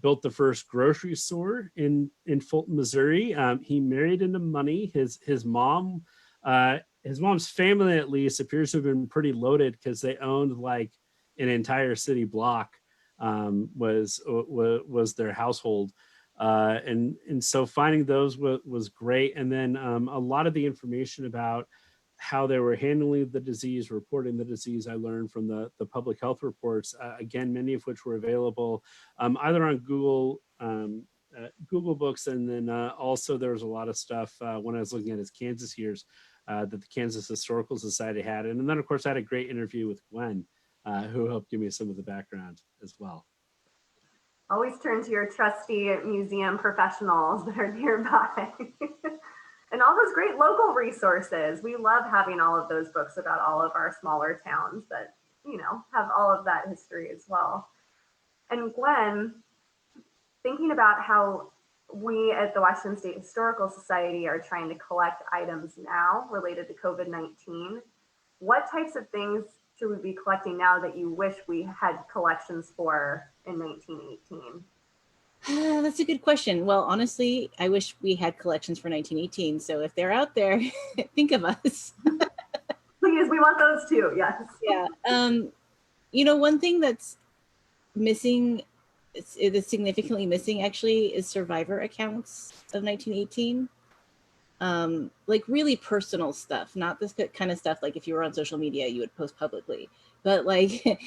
built the first grocery store in Fulton, Missouri. He married into money. His mom's family, at least, appears to have been pretty loaded because they owned like an entire city block. Was their household. And so finding those was great. And then a lot of the information about how they were handling the disease, reporting the disease, I learned from the public health reports, again, many of which were available either on Google Books, and then also there was a lot of stuff when I was looking at his Kansas years that the Kansas Historical Society had. And then, of course, I had a great interview with Gwen, who helped give me some of the background as well. Always turn to your trusty museum professionals that are nearby. And all those great local resources. We love having all of those books about all of our smaller towns that, have all of that history as well. And Gwen, thinking about how we at the Washington State Historical Society are trying to collect items now related to COVID-19, what types of things should we be collecting now that you wish we had collections for in 1918? That's a good question. Well, honestly, I wish we had collections for 1918. So if they're out there, think of us. Please, we want those too. Yes. Yeah. One thing that's missing, it's significantly missing actually, is survivor accounts of 1918. Like really personal stuff, not this kind of stuff like if you were on social media, you would post publicly, but like,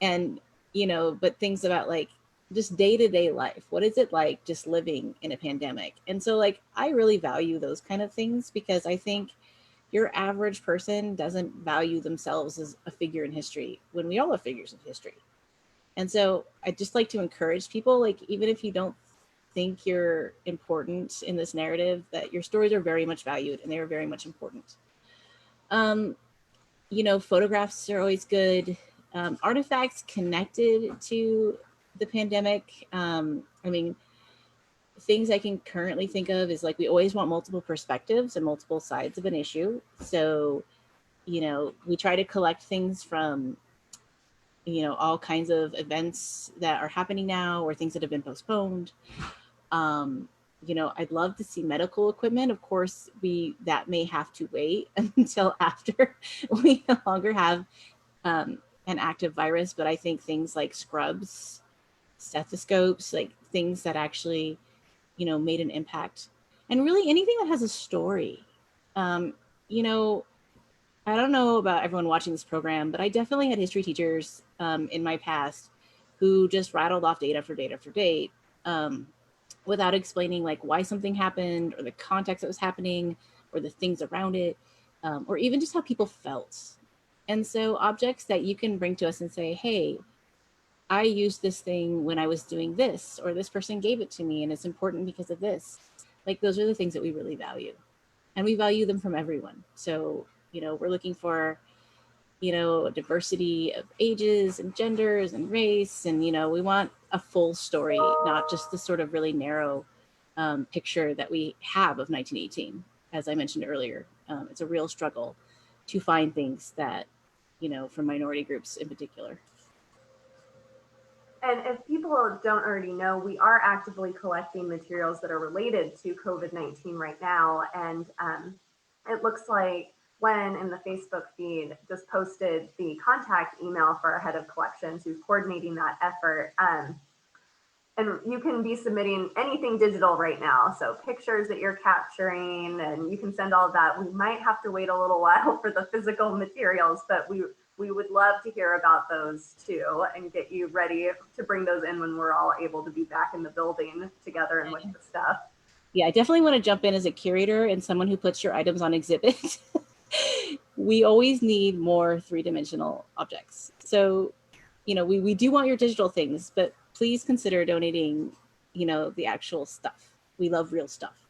and but things about like just day-to-day life. What is it like just living in a pandemic? And so like, I really value those kind of things because I think your average person doesn't value themselves as a figure in history when we all have figures in history. And so I just like to encourage people, like, even if you don't think you're important in this narrative, that your stories are very much valued and they are very much important. Photographs are always good. Artifacts connected to the pandemic. Things I can currently think of is like, we always want multiple perspectives and multiple sides of an issue. So, we try to collect things from, all kinds of events that are happening now or things that have been postponed. I'd love to see medical equipment. Of course, that may have to wait until after we no longer have an active virus. But I think things like scrubs, stethoscopes, like things that actually, made an impact, and really anything that has a story. I don't know about everyone watching this program, but I definitely had history teachers in my past who just rattled off data for data for date without explaining like why something happened or the context that was happening or the things around it, or even just how people felt. And so objects that you can bring to us and say, hey, I used this thing when I was doing this, or this person gave it to me and it's important because of this. Like, those are the things that we really value, and we value them from everyone. So, we're looking for, a diversity of ages and genders and race. And, we want a full story, not just the sort of really narrow picture that we have of 1918. As I mentioned earlier, it's a real struggle to find things that, from minority groups in particular. And if people don't already know, we are actively collecting materials that are related to COVID-19 right now. And it looks like Gwen in the Facebook feed just posted the contact email for our head of collections who's coordinating that effort. And you can be submitting anything digital right now. So pictures that you're capturing, and you can send all of that. We might have to wait a little while for the physical materials, but we would love to hear about those too and get you ready to bring those in when we're all able to be back in the building together and with the stuff. Yeah, I definitely want to jump in as a curator and someone who puts your items on exhibit. We always need more three-dimensional objects. So, we do want your digital things, but please consider donating, the actual stuff. We love real stuff.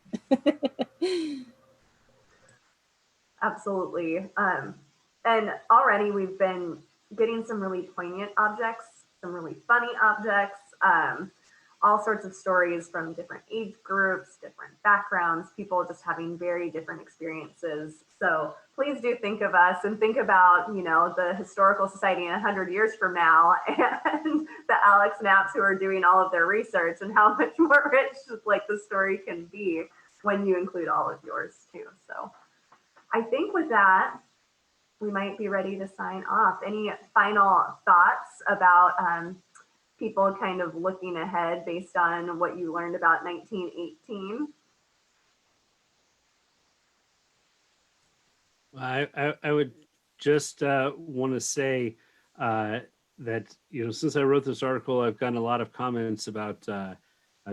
Absolutely. And already we've been getting some really poignant objects, some really funny objects, all sorts of stories from different age groups, different backgrounds, people just having very different experiences. So please do think of us and think about, the Historical Society in 100 years from now and the Alex Knapps who are doing all of their research, and how much more rich like the story can be when you include all of yours too. So I think with that, we might be ready to sign off. Any final thoughts about people kind of looking ahead based on what you learned about 1918? I would just want to say that, since I wrote this article, I've gotten a lot of comments about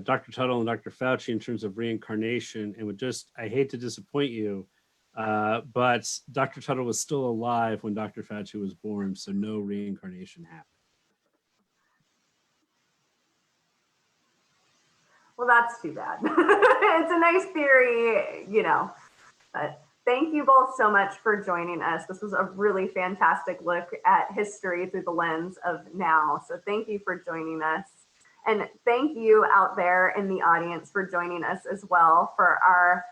Dr. Tuttle and Dr. Fauci in terms of reincarnation, and I hate to disappoint you, but Dr. Tuttle was still alive when Dr. Fauci was born, so no reincarnation happened. Well, that's too bad. It's a nice theory, but thank you both so much for joining us. This was a really fantastic look at history through the lens of now. So thank you for joining us. And thank you out there in the audience for joining us as well for our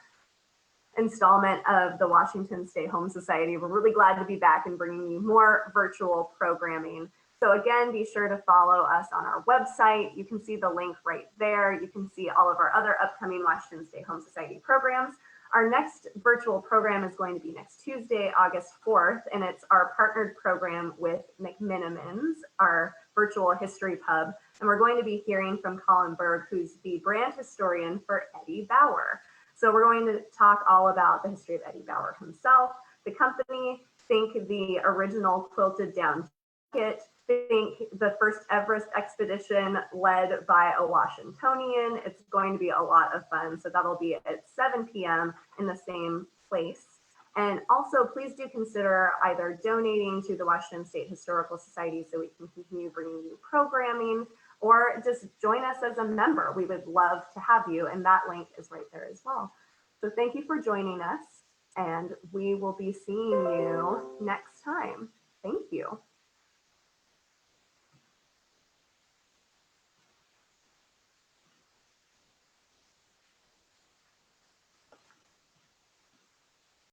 installment of the Washington Stay Home Society. We're really glad to be back and bringing you more virtual programming. So again, be sure to follow us on our website. You can see the link right there. You can see all of our other upcoming Washington Stay Home Society programs. Our next virtual program is going to be next Tuesday, August 4th, and it's our partnered program with McMinimans, our virtual history pub. And we're going to be hearing from Colin Berg, who's the brand historian for Eddie Bauer. So we're going to talk all about the history of Eddie Bauer himself, the company, think the original quilted down it. Think the first Everest expedition led by a Washingtonian. It's going to be a lot of fun. So that'll be at 7 p.m. in the same place. And also, please do consider either donating to the Washington State Historical Society so we can continue bringing you programming, or just join us as a member. We would love to have you, and that link is right there as well. So thank you for joining us, and we will be seeing you next time. Thank you.